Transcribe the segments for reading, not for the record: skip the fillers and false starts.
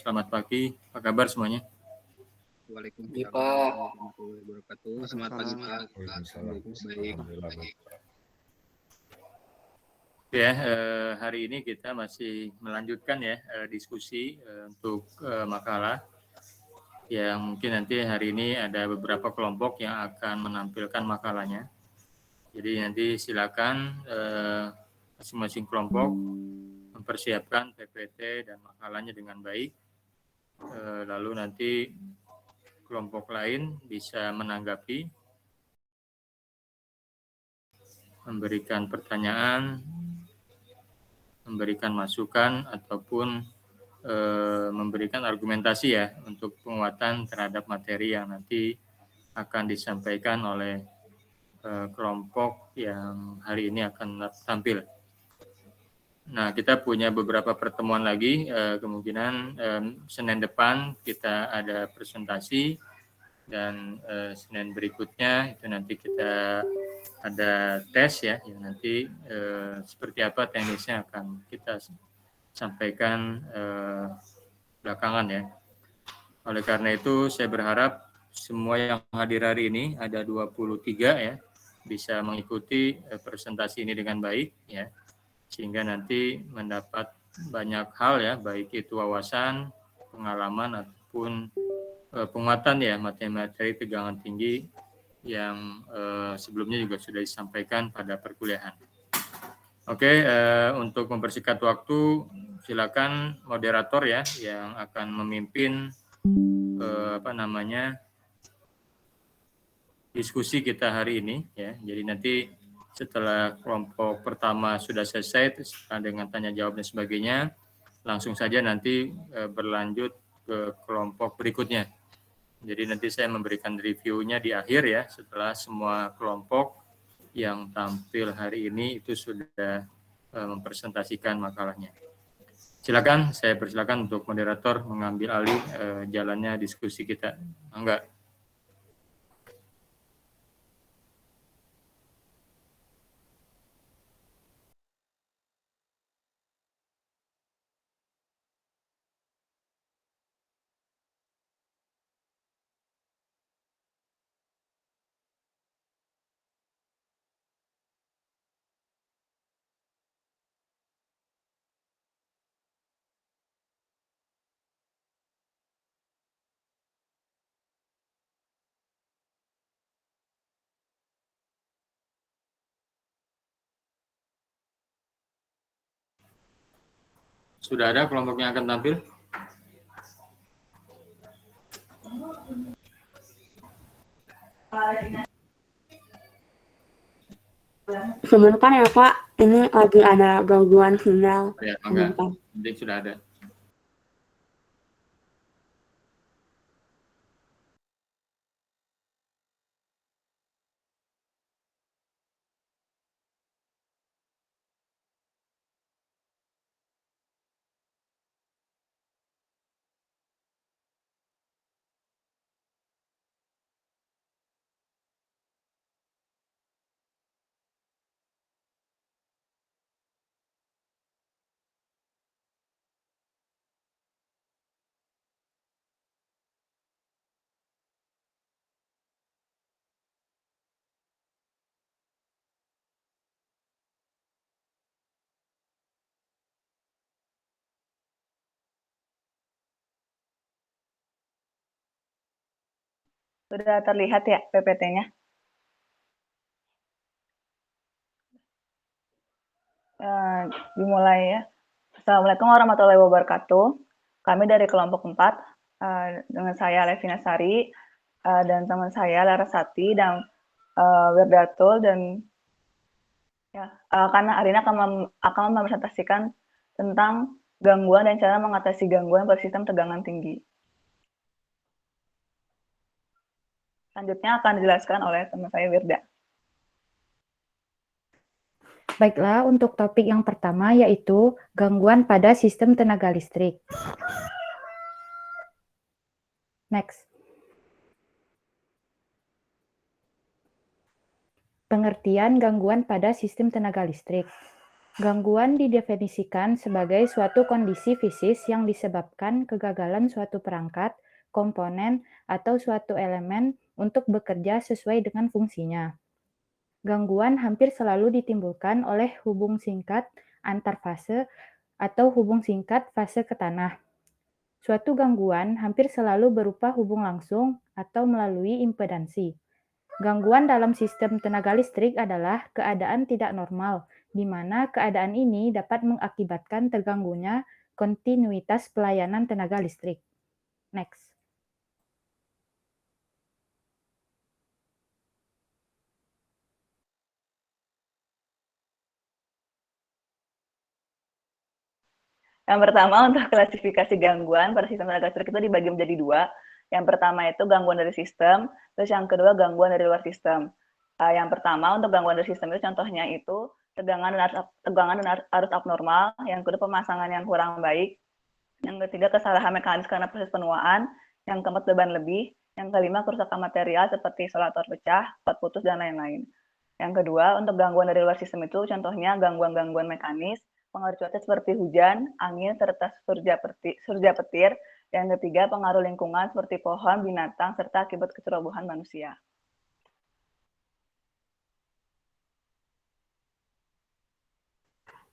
selamat pagi. Apa kabar semuanya? Waalaikumsalam warahmatullahi wabarakatuh. Selamat pagi Pak. Baik. Ya, hari ini kita masih melanjutkan ya diskusi untuk makalah yang mungkin nanti hari ini ada beberapa kelompok yang akan menampilkan makalahnya. Jadi nanti silakan masing-masing kelompok mempersiapkan PPT dan makalahnya dengan baik. Lalu nanti kelompok lain bisa menanggapi, memberikan pertanyaan, memberikan masukan ataupun memberikan argumentasi ya untuk penguatan terhadap materi yang nanti akan disampaikan oleh kelompok yang hari ini akan tampil. Nah, kita punya beberapa pertemuan lagi, kemungkinan Senin depan kita ada presentasi dan Senin berikutnya itu nanti kita ada tes ya, yang nanti seperti apa teknisnya akan kita sampaikan belakangan ya. Oleh karena itu saya berharap semua yang hadir hari ini ada 23 ya bisa mengikuti presentasi ini dengan baik ya, sehingga nanti mendapat banyak hal ya, baik itu wawasan, pengalaman ataupun penguatan ya materi tegangan tinggi yang sebelumnya juga sudah disampaikan pada perkuliahan. Oke, untuk mempersingkat waktu, silakan moderator ya yang akan memimpin diskusi kita hari ini ya. Jadi nanti setelah kelompok pertama sudah selesai dengan tanya jawab dan sebagainya, langsung saja nanti berlanjut ke kelompok berikutnya. Jadi nanti saya memberikan reviewnya di akhir ya, setelah semua kelompok yang tampil hari ini itu sudah mempresentasikan makalahnya. Silakan, saya persilakan untuk moderator mengambil alih jalannya diskusi kita. Enggak. Sudah ada kelompok yang akan tampil? Sebentar ya Pak, ini lagi ada gangguan sinyal. Ya, enggak. Penting sudah ada. Sudah terlihat ya PPT-nya? Dimulai ya. Assalamualaikum warahmatullahi wabarakatuh. Kami dari kelompok 4, dengan saya Levina Sari, dan teman saya Larasati dan Werdatul, dan ya, karena hari ini akan mempresentasikan tentang gangguan dan cara mengatasi gangguan pada sistem tegangan tinggi. Selanjutnya akan dijelaskan oleh teman saya Wirda. Baiklah, untuk topik yang pertama yaitu gangguan pada sistem tenaga listrik. Next. Pengertian gangguan pada sistem tenaga listrik. Gangguan didefinisikan sebagai suatu kondisi fisis yang disebabkan kegagalan suatu perangkat, komponen, atau suatu elemen untuk bekerja sesuai dengan fungsinya. Gangguan hampir selalu ditimbulkan oleh hubung singkat antar fase atau hubung singkat fase ke tanah. Suatu gangguan hampir selalu berupa hubung langsung atau melalui impedansi. Gangguan dalam sistem tenaga listrik adalah keadaan tidak normal, di mana keadaan ini dapat mengakibatkan terganggunya kontinuitas pelayanan tenaga listrik. Next. Yang pertama untuk klasifikasi gangguan pada sistem tenaga listrik itu dibagi menjadi dua. Yang pertama itu gangguan dari sistem, terus yang kedua gangguan dari luar sistem. Yang pertama untuk gangguan dari sistem itu contohnya itu tegangan dan arus abnormal, yang kedua pemasangan yang kurang baik, yang ketiga kesalahan mekanis karena proses penuaan, yang keempat beban lebih, yang kelima kerusakan material seperti isolator pecah, pot putus, dan lain-lain. Yang kedua, untuk gangguan dari luar sistem itu contohnya gangguan-gangguan mekanis, pengaruh cuaca seperti hujan, angin, serta surja petir. Yang ketiga, pengaruh lingkungan seperti pohon, binatang, serta akibat kecerobohan manusia.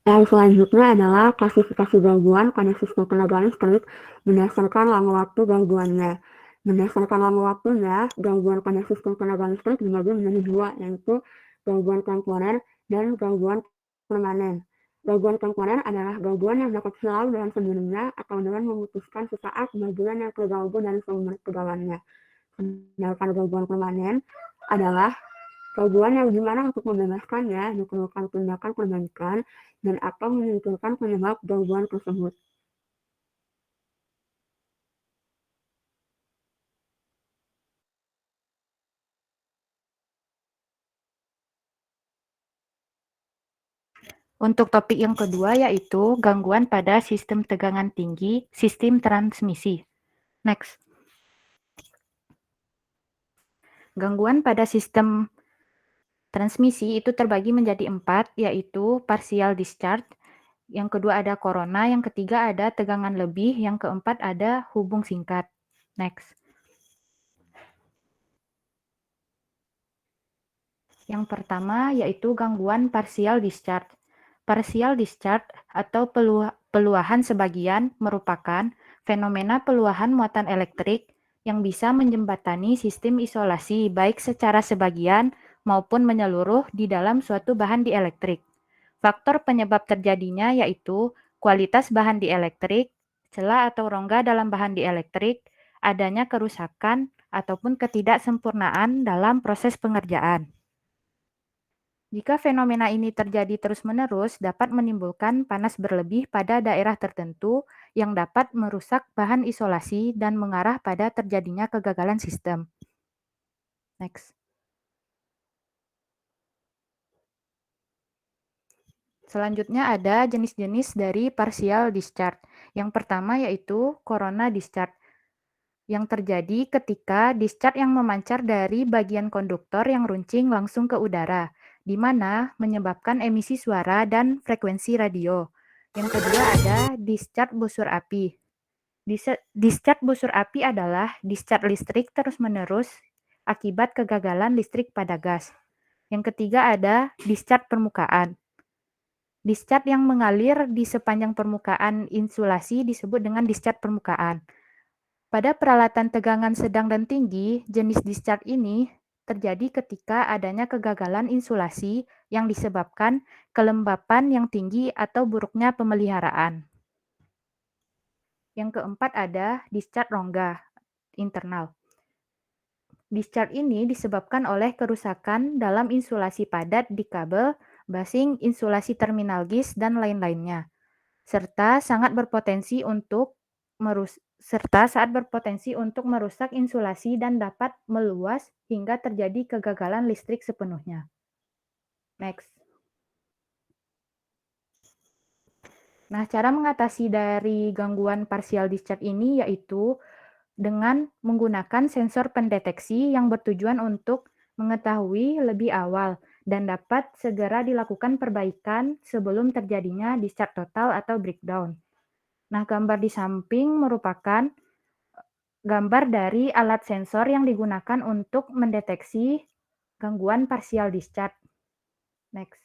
Yang selanjutnya adalah klasifikasi gangguan pada sistem tenaga listrik berdasarkan lama waktu gangguannya. Berdasarkan lama waktunya, gangguan pada sistem tenaga listrik dibagi menjadi dua, yaitu gangguan temporer dan gangguan permanen. Gangguan temporer adalah gangguan yang dapat selalu dengan sendirinya atau dengan memutuskan sesaat bagian yang terganggu dari sumber tegangannya. Sedangkan gangguan permanen adalah gangguan yang dimana untuk membebaskannya diperlukan tindakan perbaikan dan atau menyingkirkan penyebab gangguan tersebut. Untuk topik yang kedua yaitu gangguan pada sistem tegangan tinggi, sistem transmisi. Next. Gangguan pada sistem transmisi itu terbagi menjadi 4, yaitu partial discharge, yang kedua ada corona, yang ketiga ada tegangan lebih, yang keempat ada hubung singkat. Next. Yang pertama yaitu gangguan partial discharge. Partial discharge atau peluahan sebagian merupakan fenomena peluahan muatan elektrik yang bisa menjembatani sistem isolasi baik secara sebagian maupun menyeluruh di dalam suatu bahan dielektrik. Faktor penyebab terjadinya yaitu kualitas bahan dielektrik, celah atau rongga dalam bahan dielektrik, adanya kerusakan ataupun ketidaksempurnaan dalam proses pengerjaan. Jika fenomena ini terjadi terus-menerus, dapat menimbulkan panas berlebih pada daerah tertentu yang dapat merusak bahan isolasi dan mengarah pada terjadinya kegagalan sistem. Next. Selanjutnya ada jenis-jenis dari partial discharge. Yang pertama yaitu corona discharge, yang terjadi ketika discharge yang memancar dari bagian konduktor yang runcing langsung ke udara, di mana menyebabkan emisi suara dan frekuensi radio. Yang kedua ada discharge busur api. Discharge busur api adalah discharge listrik terus-menerus akibat kegagalan listrik pada gas. Yang ketiga ada discharge permukaan. Discharge yang mengalir di sepanjang permukaan insulasi disebut dengan discharge permukaan. Pada peralatan tegangan sedang dan tinggi, jenis discharge ini terjadi ketika adanya kegagalan insulasi yang disebabkan kelembapan yang tinggi atau buruknya pemeliharaan. Yang keempat ada discharge rongga internal. Discharge ini disebabkan oleh kerusakan dalam insulasi padat di kabel, basing, insulasi terminal gis, dan lain-lainnya, serta saat berpotensi untuk merusak insulasi dan dapat meluas hingga terjadi kegagalan listrik sepenuhnya. Next. Nah, cara mengatasi dari gangguan partial discharge ini yaitu dengan menggunakan sensor pendeteksi yang bertujuan untuk mengetahui lebih awal dan dapat segera dilakukan perbaikan sebelum terjadinya discharge total atau breakdown. Nah, gambar di samping merupakan gambar dari alat sensor yang digunakan untuk mendeteksi gangguan partial discharge. Next.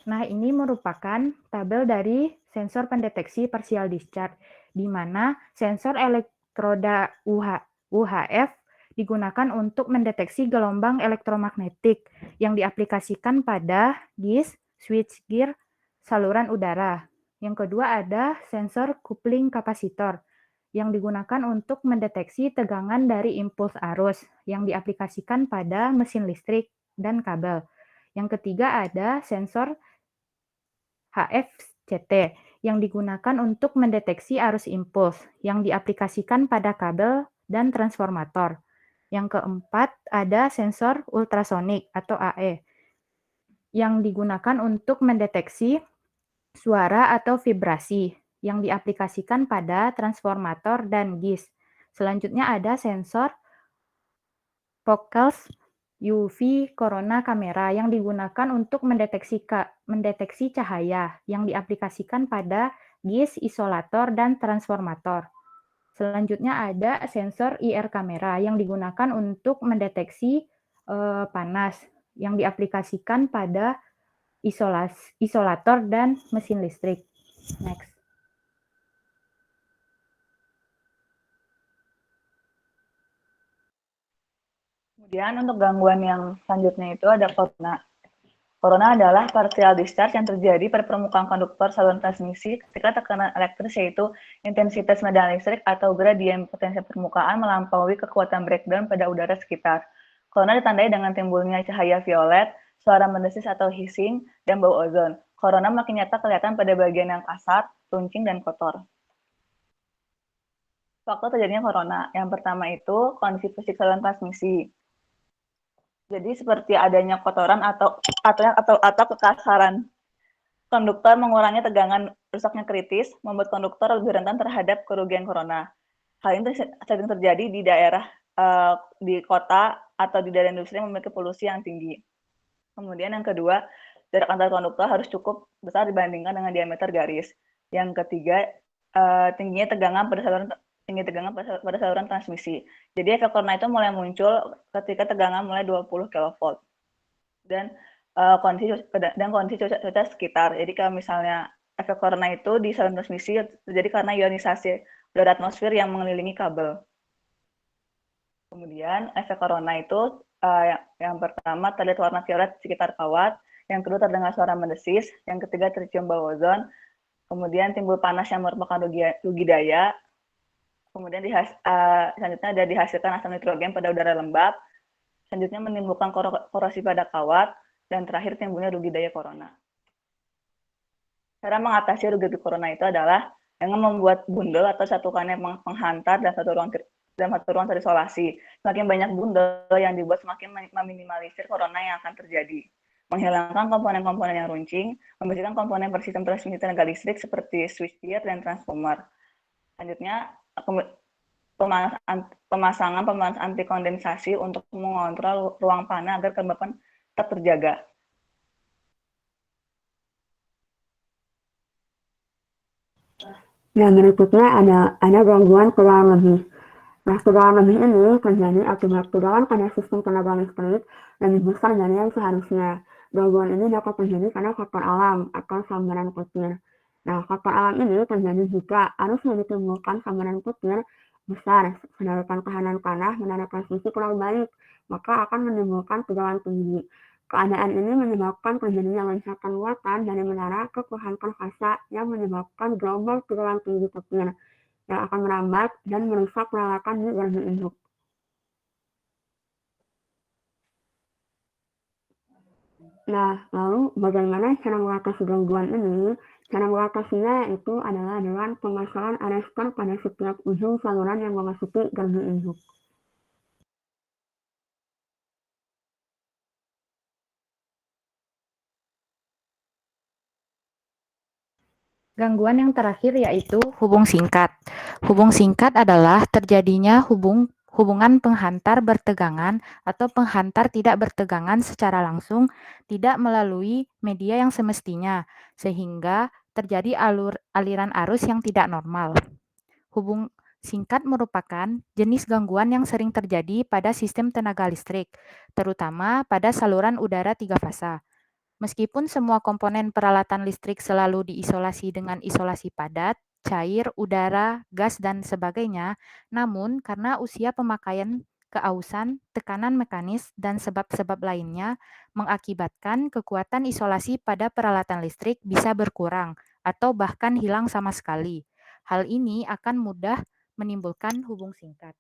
Nah, ini merupakan tabel dari sensor pendeteksi partial discharge, di mana sensor elektroda UHF digunakan untuk mendeteksi gelombang elektromagnetik yang diaplikasikan pada disk, switchgear, saluran udara. Yang kedua ada sensor coupling kapasitor yang digunakan untuk mendeteksi tegangan dari impuls arus yang diaplikasikan pada mesin listrik dan kabel. Yang ketiga ada sensor HFCT yang digunakan untuk mendeteksi arus impuls yang diaplikasikan pada kabel dan transformator. Yang keempat ada sensor ultrasonik atau AE yang digunakan untuk mendeteksi suara atau vibrasi yang diaplikasikan pada transformator dan disk. Selanjutnya ada sensor Focus UV corona kamera yang digunakan untuk mendeteksi cahaya yang diaplikasikan pada disk, isolator, dan transformator. Selanjutnya ada sensor IR kamera yang digunakan untuk mendeteksi panas yang diaplikasikan pada isolator dan mesin listrik. Next. Kemudian untuk gangguan yang selanjutnya itu ada corona. Corona adalah partial discharge yang terjadi pada permukaan konduktor saluran transmisi ketika tekanan elektris yaitu intensitas medan listrik atau gradien potensi permukaan melampaui kekuatan breakdown pada udara sekitar. Corona ditandai dengan timbulnya cahaya violet, suara mendesis atau hissing, dan bau ozon. Corona makin nyata kelihatan pada bagian yang kasar, runcing, dan kotor. Faktor terjadinya corona. Yang pertama itu kondisi fisik saluran transmisi. Jadi seperti adanya kotoran atau kekasaran konduktor mengurangi tegangan rusaknya kritis, membuat konduktor lebih rentan terhadap kerugian corona. Hal ini sering terjadi di daerah di kota atau di daerah industri yang memiliki polusi yang tinggi. Kemudian yang kedua, jarak antar konduktor harus cukup besar dibandingkan dengan diameter garis. Yang ketiga, tingginya tegangan pada saluran transmisi. Jadi efek corona itu mulai muncul ketika tegangan mulai 20 kV. Dan kondisi cuaca sekitar. Jadi kalau misalnya efek corona itu di saluran transmisi terjadi karena ionisasi udara atmosfer yang mengelilingi kabel. Kemudian efek corona itu yang pertama terlihat warna violet di sekitar kawat, yang kedua terdengar suara mendesis, yang ketiga tercium bau ozon, kemudian timbul panas yang merupakan rugi daya, kemudian selanjutnya ada dihasilkan asam nitrogen pada udara lembab, selanjutnya menimbulkan korosi pada kawat, dan terakhir timbulnya rugi daya corona. Cara mengatasi rugi corona itu adalah dengan membuat bundel atau satukan yang penghantar dan satu ruang terisolasi. Semakin banyak bundel yang dibuat semakin meminimalisir corona yang akan terjadi. Menghilangkan komponen-komponen yang runcing, membersihkan komponen bersistem transmisi tenaga listrik seperti switchgear dan transformer. Selanjutnya, pemasangan pemanas anti kondensasi untuk mengontrol ruang panas agar kelembapan tetap terjaga. Yang berikutnya ada gangguan keluaran lebih. Nah, keluaran lebih ini terjadi akibat keluaran pada sistem tenaga listrik lebih besar dari yang seharusnya. Gangguan ini dapat terjadi karena faktor alam atau sambaran petir. Nah, faktor alam ini terjadi jika arus yang ditimbulkan sambaran petir besar, sedangkan kahanan tanah menara transmisi kurang baik, maka akan menimbulkan tegangan tinggi. Keadaan ini menyebabkan terjadinya lonjakan muatan dari menara ke kehancuran fasa yang menyebabkan gelombang tegangan tinggi petir yang akan merambat dan merusak peralatan di gardu induk. Nah, lalu bagaimana cara mengatasi gangguan ini? Cara mengatasinya itu adalah dengan pemasangan arrestor pada setiap ujung saluran yang memasuki gardu induk. Gangguan yang terakhir yaitu hubung singkat. Hubung singkat adalah terjadinya hubung hubungan penghantar bertegangan atau penghantar tidak bertegangan secara langsung tidak melalui media yang semestinya, sehingga terjadi aliran arus yang tidak normal. Hubung singkat merupakan jenis gangguan yang sering terjadi pada sistem tenaga listrik, terutama pada saluran udara 3 fasa. Meskipun semua komponen peralatan listrik selalu diisolasi dengan isolasi padat, cair, udara, gas, dan sebagainya, namun karena usia pemakaian, keausan, tekanan mekanis, dan sebab-sebab lainnya mengakibatkan kekuatan isolasi pada peralatan listrik bisa berkurang atau bahkan hilang sama sekali. Hal ini akan mudah menimbulkan hubung singkat.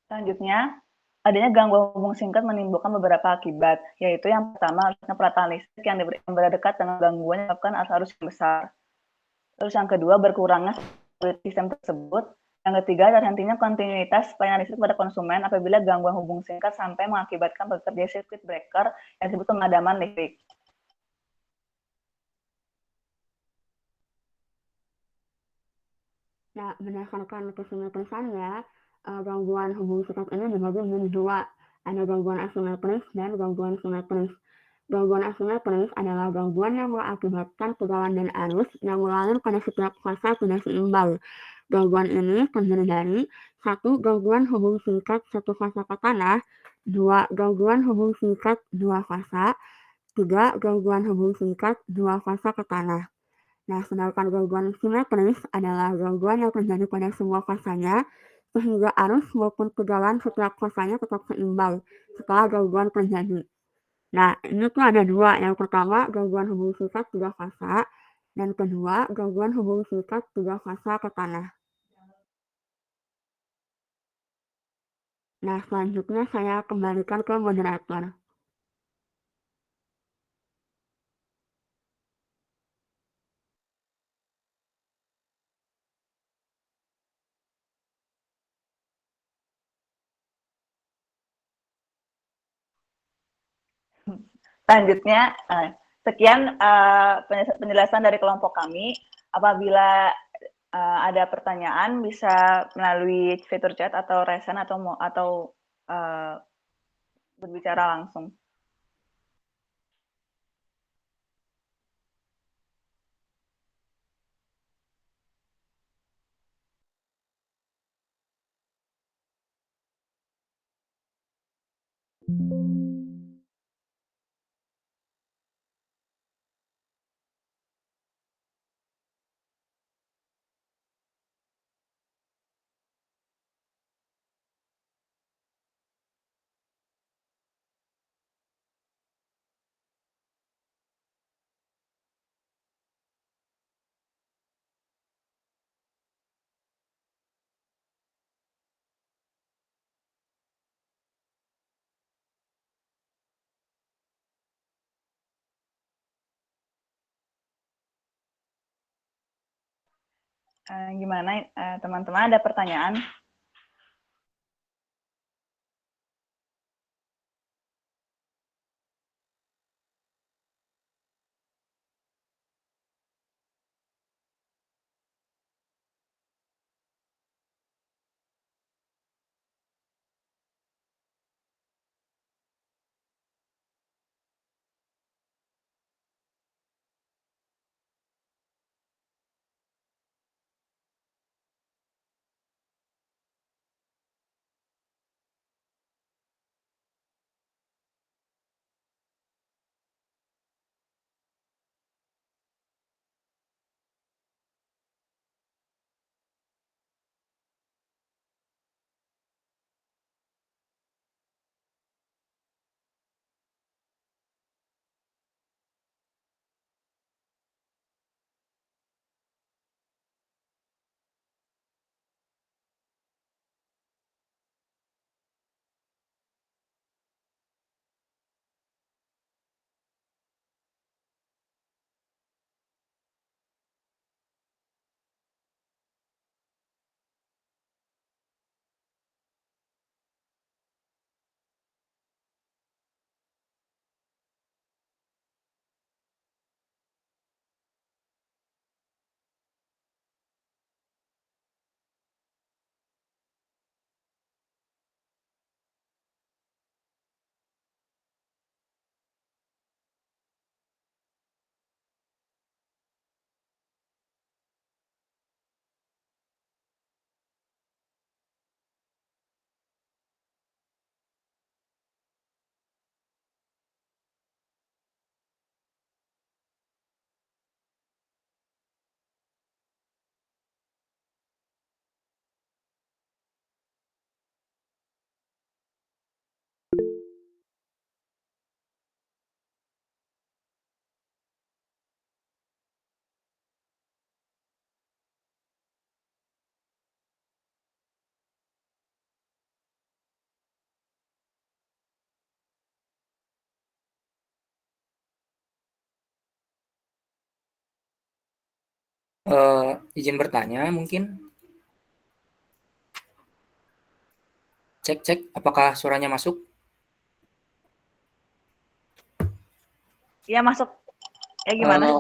Selanjutnya, adanya gangguan hubung singkat menimbulkan beberapa akibat, yaitu yang pertama, peralatan listrik yang berada dekat dengan gangguan yang menyebabkan arus yang besar. Terus yang kedua, berkurangnya sistem tersebut. Yang ketiga, terhentinya kontinuitas pelayanan listrik pada konsumen apabila gangguan hubung singkat sampai mengakibatkan bekerja circuit breaker yang disebut pemadaman listrik. Nah, berdasarkan kesimetrisanya, gangguan hubung singkat ini dibagi menjadi dua. Ada gangguan asimetris dan gangguan simetris. Gangguan asimetris adalah gangguan yang mengakibatkan tegangan dan arus yang mengalir pada setiap fase tidak seimbang. Gangguan ini terdiri dari 1. Gangguan hubung singkat satu fasa ke tanah, 2. Gangguan hubung singkat dua fasa, 3. Gangguan hubung singkat dua fasa ke tanah. Nah, sedangkan gangguan simetris adalah gangguan yang terjadi pada semua fasanya, sehingga arus maupun tegangan setiap fasanya tetap seimbang setelah gangguan terjadi. Nah, ini tuh ada dua. Yang pertama, gangguan hubung singkat tiga fasa, dan kedua, gangguan hubung singkat tiga fasa ke tanah. Nah, selanjutnya saya kembalikan ke moderator. Selanjutnya, sekian penjelasan dari kelompok kami. Apabila ada pertanyaan, bisa melalui fitur chat atau resen atau berbicara langsung. Gimana teman-teman, ada pertanyaan? Izin bertanya mungkin. Cek, apakah suaranya masuk? Iya masuk. Gimana?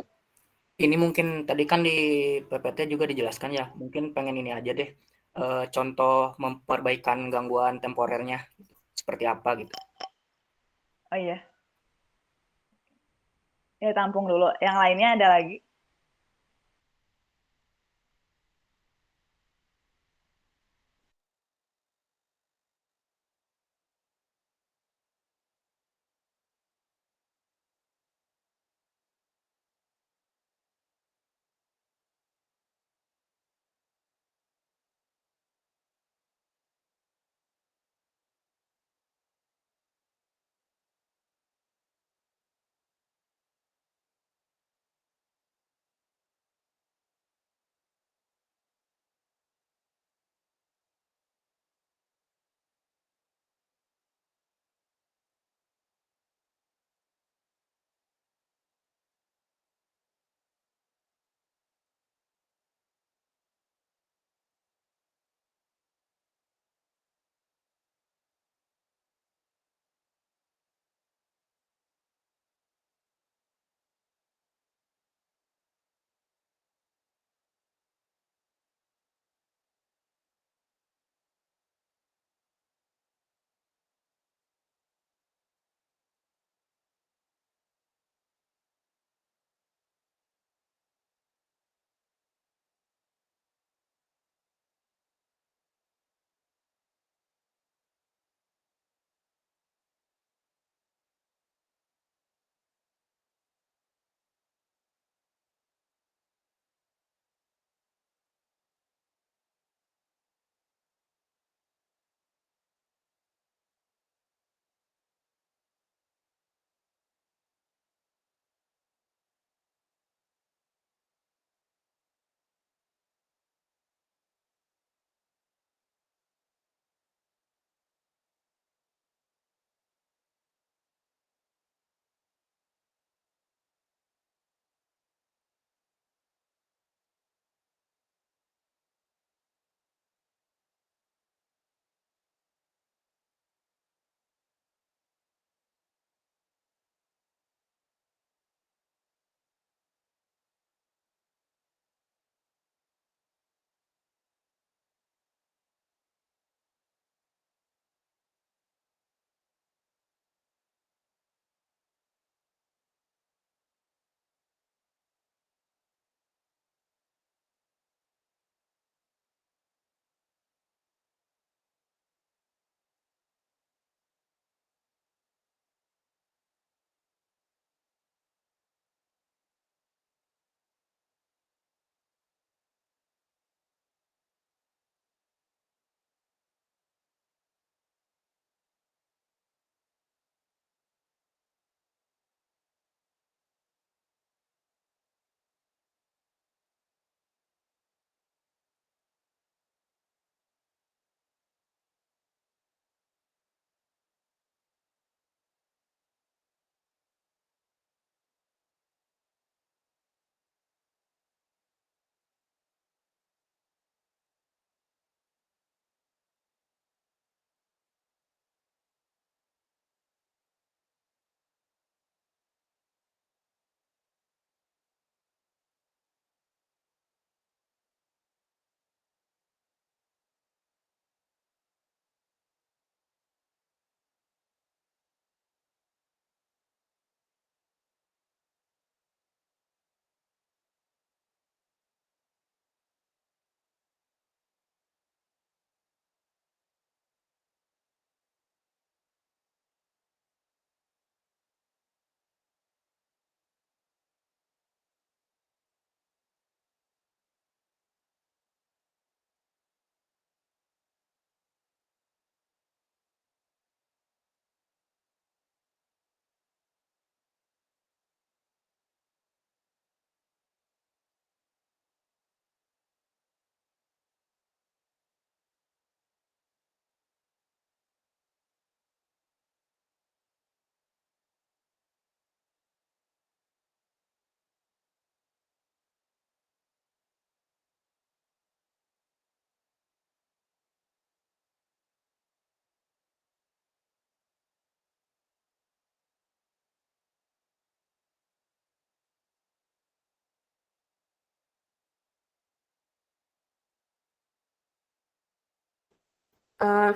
Ini mungkin tadi kan di PPT juga dijelaskan ya. Mungkin pengen ini aja deh. Contoh memperbaikan gangguan temporernya seperti apa gitu. Oh iya. Ya tampung dulu. Yang lainnya ada lagi?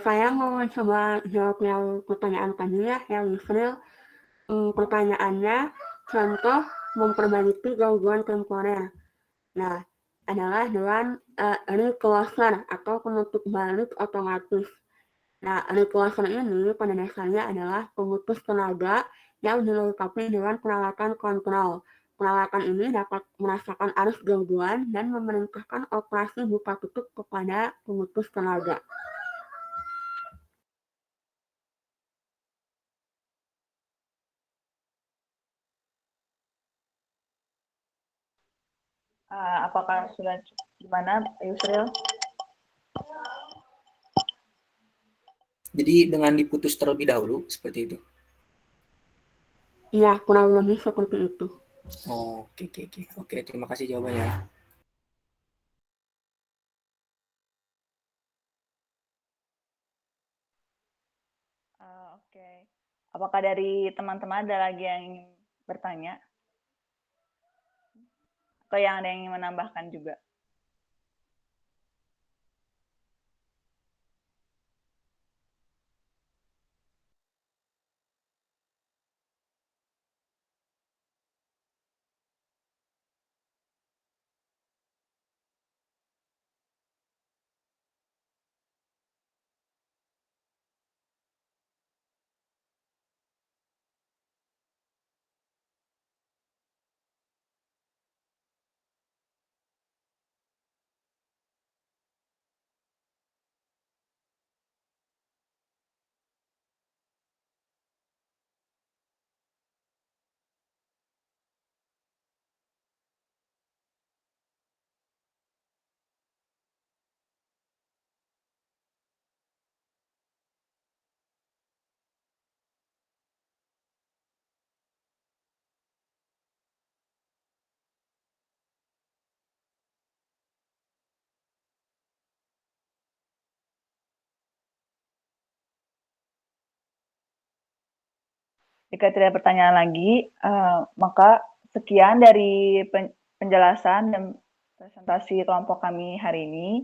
Saya mau coba jawab yang pertanyaan tadi ya, yang Yusril. Pertanyaannya, contoh memperbaiki gangguan temporer. Nah, adalah dengan recloser atau penutup balik otomatis. Nah, recloser ini pada dasarnya adalah pemutus tenaga yang dilengkapi dengan peralatan kontrol. Peralatan ini dapat merasakan arus gangguan dan memerintahkan operasi buka tutup kepada pemutus tenaga. Apakah sudah gimana, Yusril? Jadi dengan diputus terlebih dahulu seperti itu. Iya, kurang lebih seperti itu. Oh, oke, terima kasih jawabannya. Oke. Apakah dari teman-teman ada lagi yang ingin bertanya? Atau yang ada yang ingin menambahkan juga? Jika tidak pertanyaan lagi, maka sekian dari penjelasan dan presentasi kelompok kami hari ini.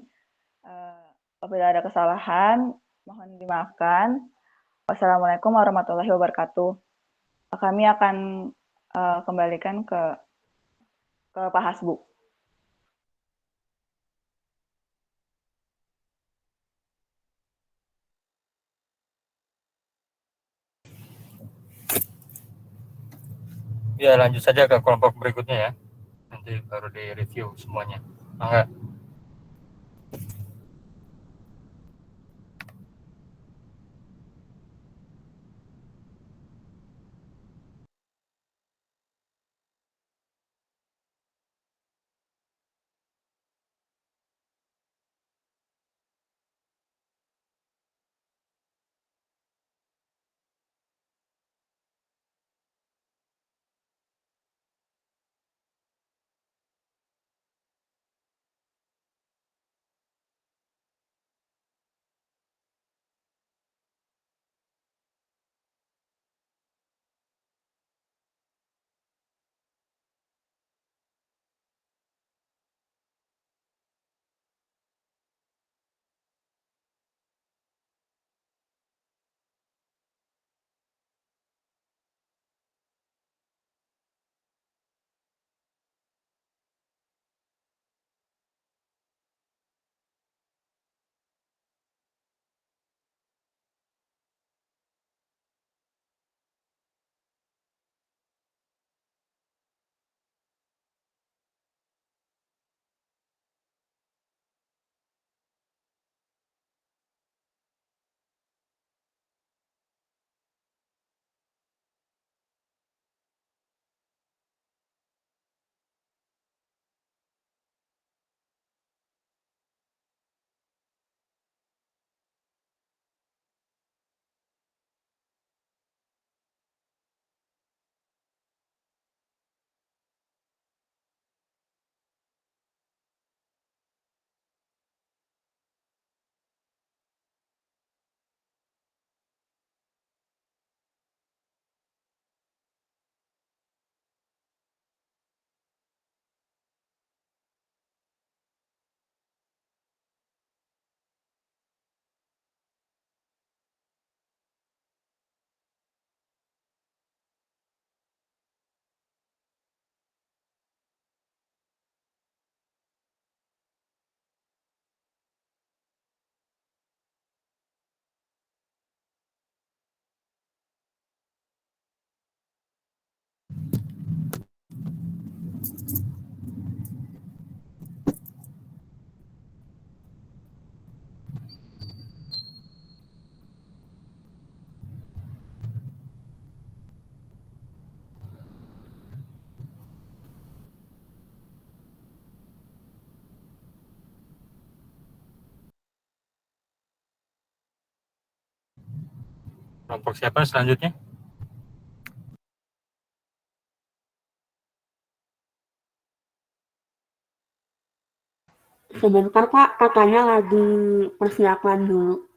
Apabila ada kesalahan, mohon dimaafkan. Wassalamualaikum warahmatullahi wabarakatuh. Kami akan kembalikan ke Pak Hasbu. Ya, lanjut saja ke kelompok berikutnya ya. Nanti baru di-review semuanya. Mangga. Kelompok siapa selanjutnya? Sebentar Pak, katanya lagi persiapan dulu.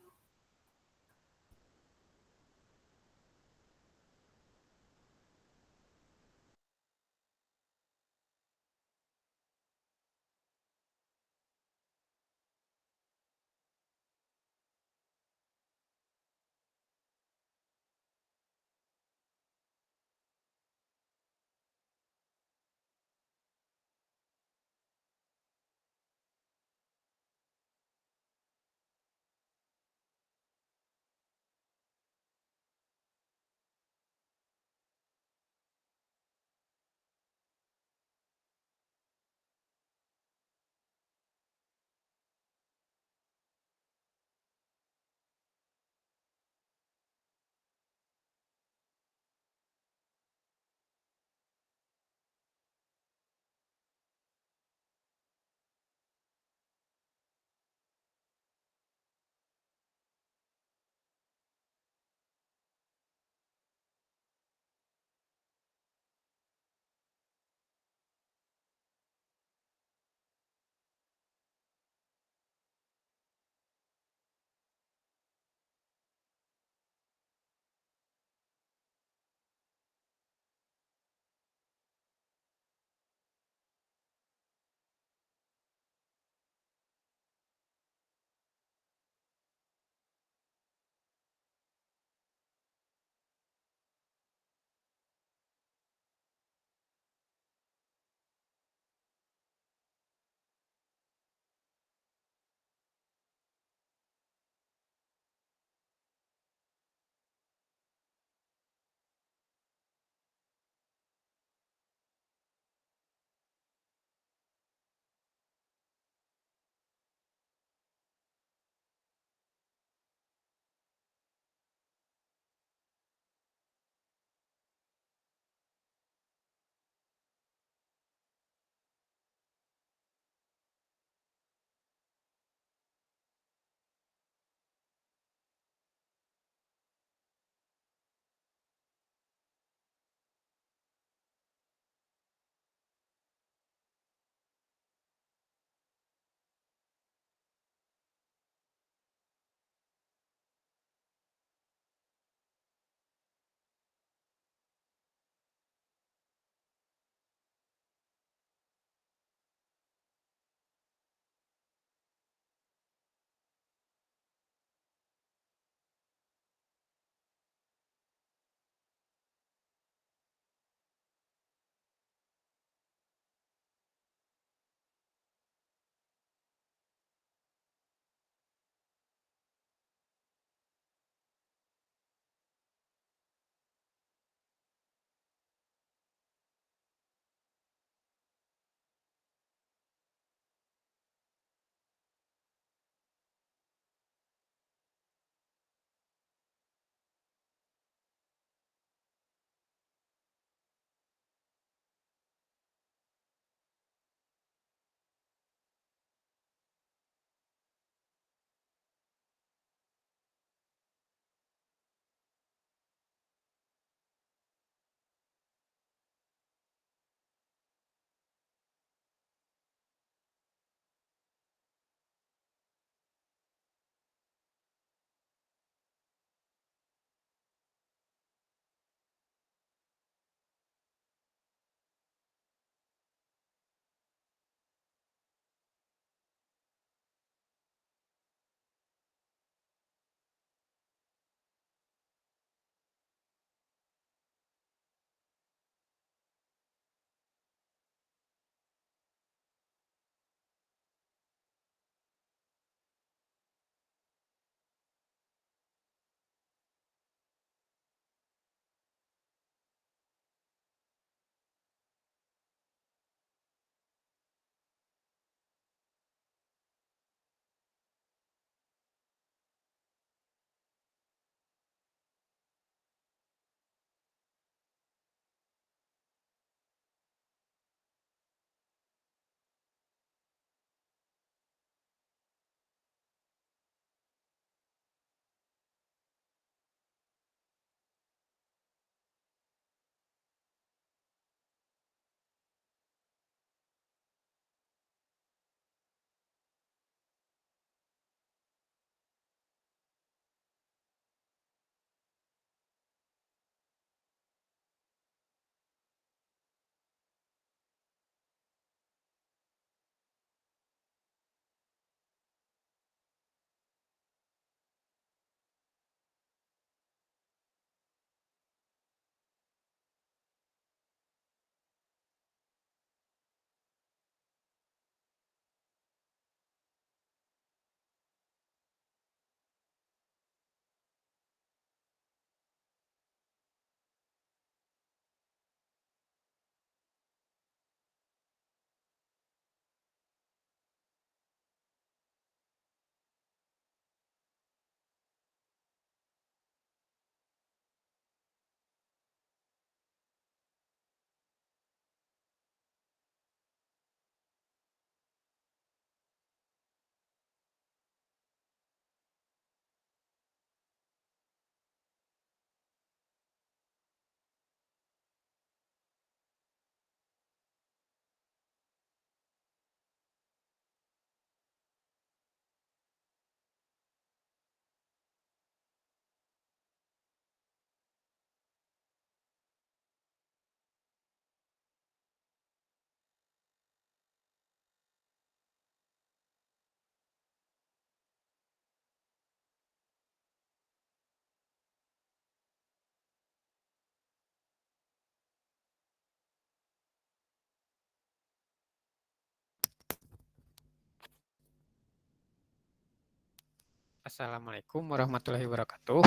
Assalamualaikum warahmatullahi wabarakatuh.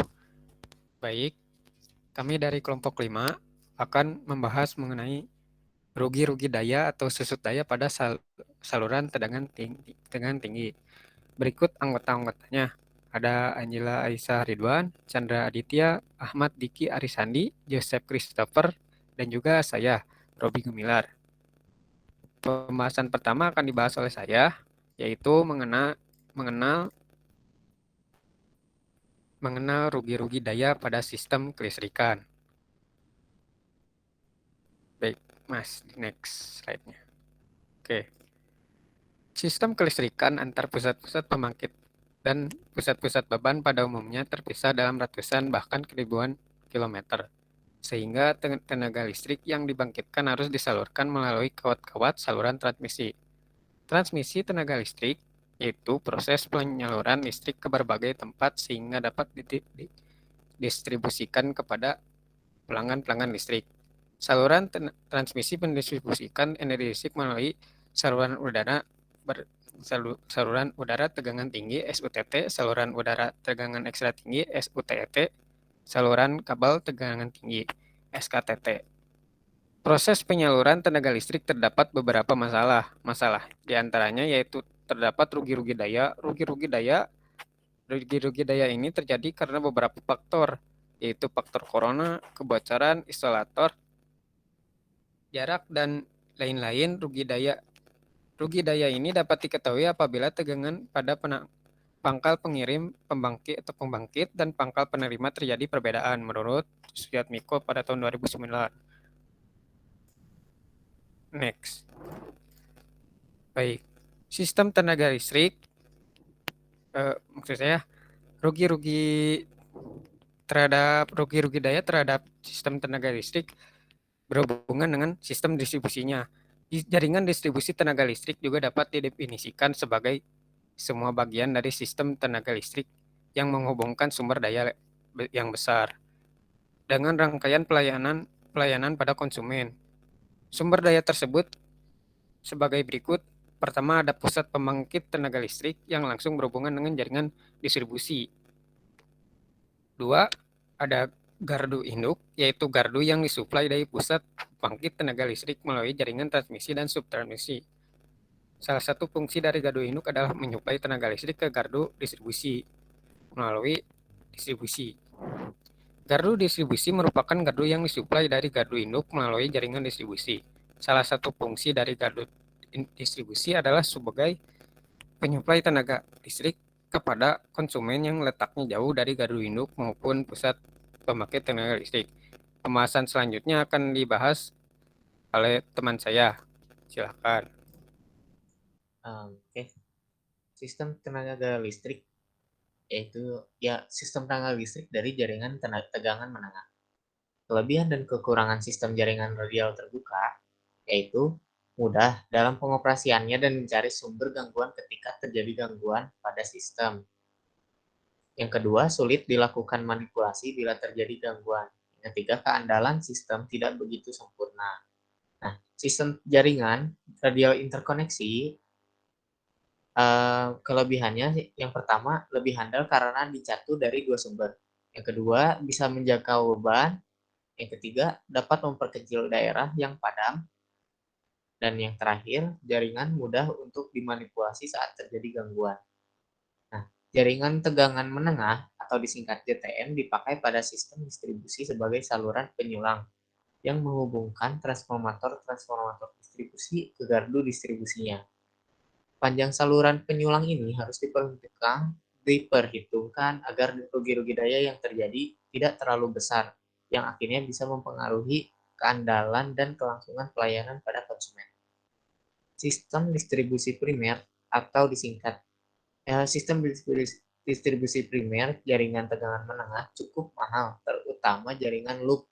Baik, kami dari kelompok 5 akan membahas mengenai rugi-rugi daya atau susut daya pada saluran tegangan tinggi. Berikut anggota-anggotanya. Ada Angela Aisyah Ridwan, Chandra Aditya, Ahmad Diki Arisandi, Joseph Christopher, dan juga saya, Robi Gumilar. Pembahasan pertama akan dibahas oleh saya, yaitu mengenal rugi-rugi daya pada sistem kelistrikan. Baik, Mas, next slide-nya. Oke. Sistem kelistrikan antar pusat-pusat pembangkit dan pusat-pusat beban pada umumnya terpisah dalam ratusan bahkan ribuan kilometer. Sehingga tenaga listrik yang dibangkitkan harus disalurkan melalui kawat-kawat saluran transmisi. Transmisi tenaga listrik yaitu proses penyaluran listrik ke berbagai tempat sehingga dapat didistribusikan kepada pelanggan-pelanggan listrik. Saluran transmisi mendistribusikan energi listrik melalui saluran udara tegangan tinggi SUTT, saluran udara tegangan ekstra tinggi SUTET, saluran kabel tegangan tinggi SKTT. Proses penyaluran tenaga listrik terdapat beberapa masalah. Masalah diantaranya yaitu terdapat rugi-rugi daya. Rugi-rugi daya ini terjadi karena beberapa faktor, yaitu faktor corona, kebocoran, isolator, jarak, dan lain-lain. Rugi daya ini dapat diketahui apabila tegangan pada pangkal pengirim pembangkit dan pangkal penerima terjadi perbedaan menurut Suyatmiko pada tahun 2009. Next. Baik. Sistem tenaga listrik, maksud saya rugi-rugi daya terhadap sistem tenaga listrik berhubungan dengan sistem distribusinya. Jaringan distribusi tenaga listrik juga dapat didefinisikan sebagai semua bagian dari sistem tenaga listrik yang menghubungkan sumber daya yang besar dengan rangkaian pelayanan pada konsumen. Sumber daya tersebut sebagai berikut. Pertama, ada pusat pembangkit tenaga listrik yang langsung berhubungan dengan jaringan distribusi. 2, ada gardu induk, yaitu gardu yang disuplai dari pusat pembangkit tenaga listrik melalui jaringan transmisi dan subtransmisi. Salah satu fungsi dari gardu induk adalah menyuplai tenaga listrik ke gardu distribusi melalui distribusi. Gardu distribusi merupakan gardu yang disuplai dari gardu induk melalui jaringan distribusi. Salah satu fungsi dari gardu distribusi adalah sebagai penyuplai tenaga listrik kepada konsumen yang letaknya jauh dari gardu induk maupun pusat pembangkit tenaga listrik. Pembahasan selanjutnya akan dibahas oleh teman saya. Silakan. Oke. Sistem tenaga listrik yaitu sistem tenaga listrik dari jaringan tegangan menengah. Kelebihan dan kekurangan sistem jaringan radial terbuka yaitu mudah dalam pengoperasiannya dan mencari sumber gangguan ketika terjadi gangguan pada sistem. Yang kedua, sulit dilakukan manipulasi bila terjadi gangguan. Yang ketiga, keandalan sistem tidak begitu sempurna. Nah, sistem jaringan radial interkoneksi kelebihannya yang pertama lebih handal karena dicatu dari dua sumber. Yang kedua bisa menjangkau beban. Yang ketiga dapat memperkecil daerah yang padam. Dan yang terakhir jaringan mudah untuk dimanipulasi saat terjadi gangguan. Nah, jaringan tegangan menengah atau disingkat JTM dipakai pada sistem distribusi sebagai saluran penyulang yang menghubungkan transformator distribusi ke gardu distribusinya. Panjang saluran penyulang ini harus diperhitungkan agar rugi-rugi daya yang terjadi tidak terlalu besar, yang akhirnya bisa mempengaruhi keandalan dan kelangsungan pelayanan pada konsumen. Sistem distribusi primer atau disingkat sistem distribusi primer jaringan tegangan menengah cukup mahal, terutama jaringan loop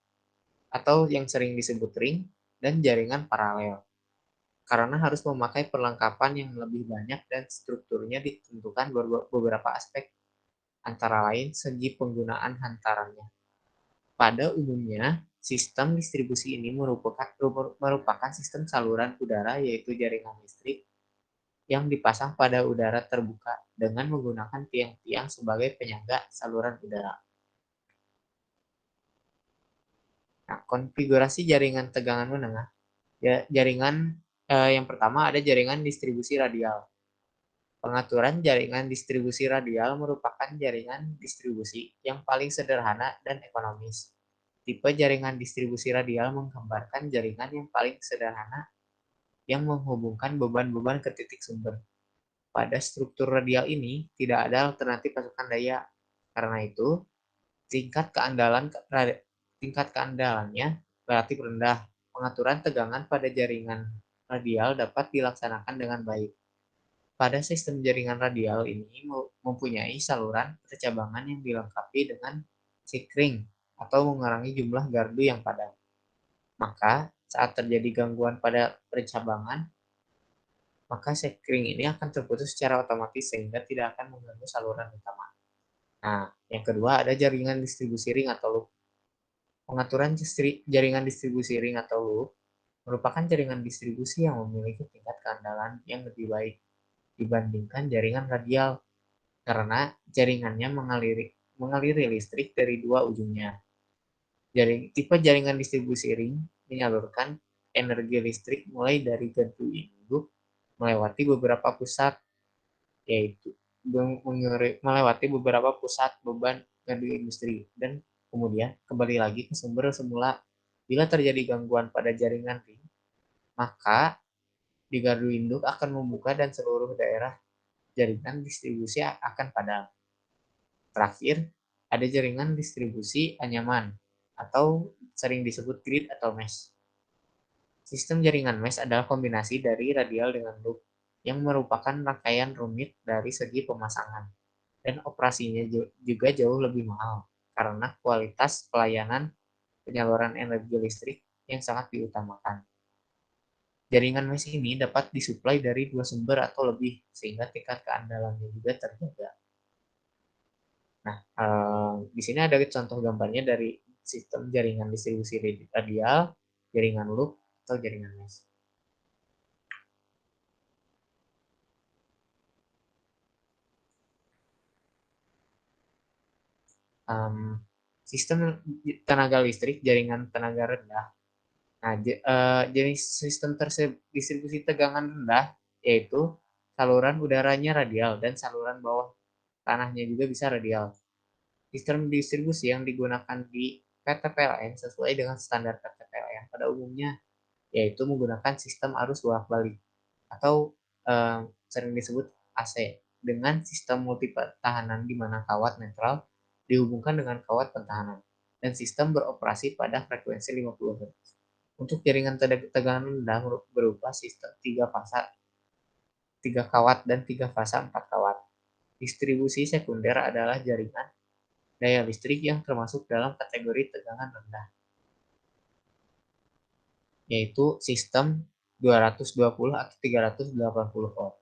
atau yang sering disebut ring dan jaringan paralel. Karena harus memakai perlengkapan yang lebih banyak dan strukturnya ditentukan beberapa aspek, antara lain segi penggunaan hantarannya. Pada umumnya, sistem distribusi ini merupakan sistem saluran udara yaitu jaringan listrik yang dipasang pada udara terbuka dengan menggunakan tiang-tiang sebagai penyangga saluran udara. Nah, konfigurasi jaringan tegangan menengah. Yang pertama ada jaringan distribusi radial. Pengaturan jaringan distribusi radial merupakan jaringan distribusi yang paling sederhana dan ekonomis. Tipe jaringan distribusi radial menggambarkan jaringan yang paling sederhana yang menghubungkan beban-beban ke titik sumber. Pada struktur radial ini tidak ada alternatif pasukan daya. Karena itu, tingkat keandalannya relatif rendah. Pengaturan tegangan pada jaringan radial dapat dilaksanakan dengan baik. Pada sistem jaringan radial ini mempunyai saluran percabangan yang dilengkapi dengan sekring atau mengurangi jumlah gardu yang padat. Maka, saat terjadi gangguan pada percabangan, maka sekring ini akan terputus secara otomatis sehingga tidak akan mengganggu saluran utama. Nah, yang kedua ada jaringan distribusi ring atau loop. Pengaturan jaringan distribusi ring atau loop merupakan jaringan distribusi yang memiliki tingkat keandalan yang lebih baik dibandingkan jaringan radial karena jaringannya mengaliri listrik dari dua ujungnya. Tipe jaringan distribusi ring menyalurkan energi listrik mulai dari gardu induk melewati beberapa pusat, yaitu melewati beberapa pusat beban gardu industri dan kemudian kembali lagi ke sumber semula. Bila terjadi gangguan pada jaringan ring, maka di gardu induk akan membuka dan seluruh daerah jaringan distribusi akan padam. Terakhir, ada jaringan distribusi anyaman atau sering disebut grid atau mesh. Sistem jaringan mesh adalah kombinasi dari radial dengan loop yang merupakan rangkaian rumit dari segi pemasangan dan operasinya juga jauh lebih mahal karena kualitas pelayanan penyaluran energi listrik yang sangat diutamakan. Jaringan mesh ini dapat disuplai dari dua sumber atau lebih, sehingga tingkat keandalannya juga terjaga. Nah, di sini ada contoh gambarnya dari sistem jaringan distribusi radial, jaringan loop, atau jaringan mesh. Sistem tenaga listrik, jaringan tenaga rendah. Nah, jenis sistem distribusi tegangan rendah yaitu saluran udaranya radial dan saluran bawah tanahnya juga bisa radial. Sistem distribusi yang digunakan di PT PLN sesuai dengan standar PT PLN pada umumnya yaitu menggunakan sistem arus bolak-balik atau sering disebut AC dengan sistem multi pertahanan di mana kawat netral dihubungkan dengan kawat pertahanan dan sistem beroperasi pada frekuensi 50 Hz. Untuk jaringan tegangan rendah berupa sistem 3 kawat dan 3 fasa 4 kawat. Distribusi sekunder adalah jaringan daya listrik yang termasuk dalam kategori tegangan rendah, yaitu sistem 220 atau 380 volt,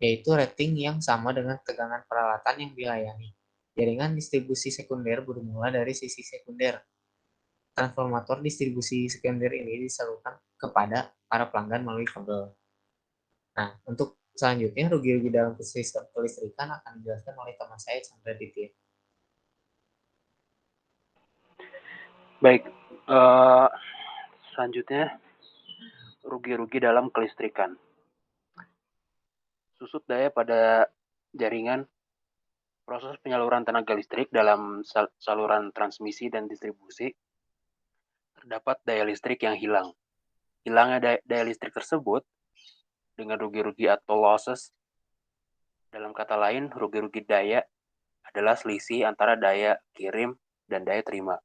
yaitu rating yang sama dengan tegangan peralatan yang dilayani. Jaringan distribusi sekunder bermula dari sisi sekunder. Transformator distribusi sekunder ini disalurkan kepada para pelanggan melalui kabel. Nah, untuk selanjutnya rugi-rugi dalam sistem kelistrikan akan dijelaskan oleh teman saya Chandra Ditya. Baik, selanjutnya rugi-rugi dalam kelistrikan. Susut daya pada jaringan proses penyaluran tenaga listrik dalam saluran transmisi dan distribusi terdapat daya listrik yang hilang. Hilangnya daya listrik tersebut dengan rugi-rugi atau losses. Dalam kata lain, rugi-rugi daya adalah selisih antara daya kirim dan daya terima.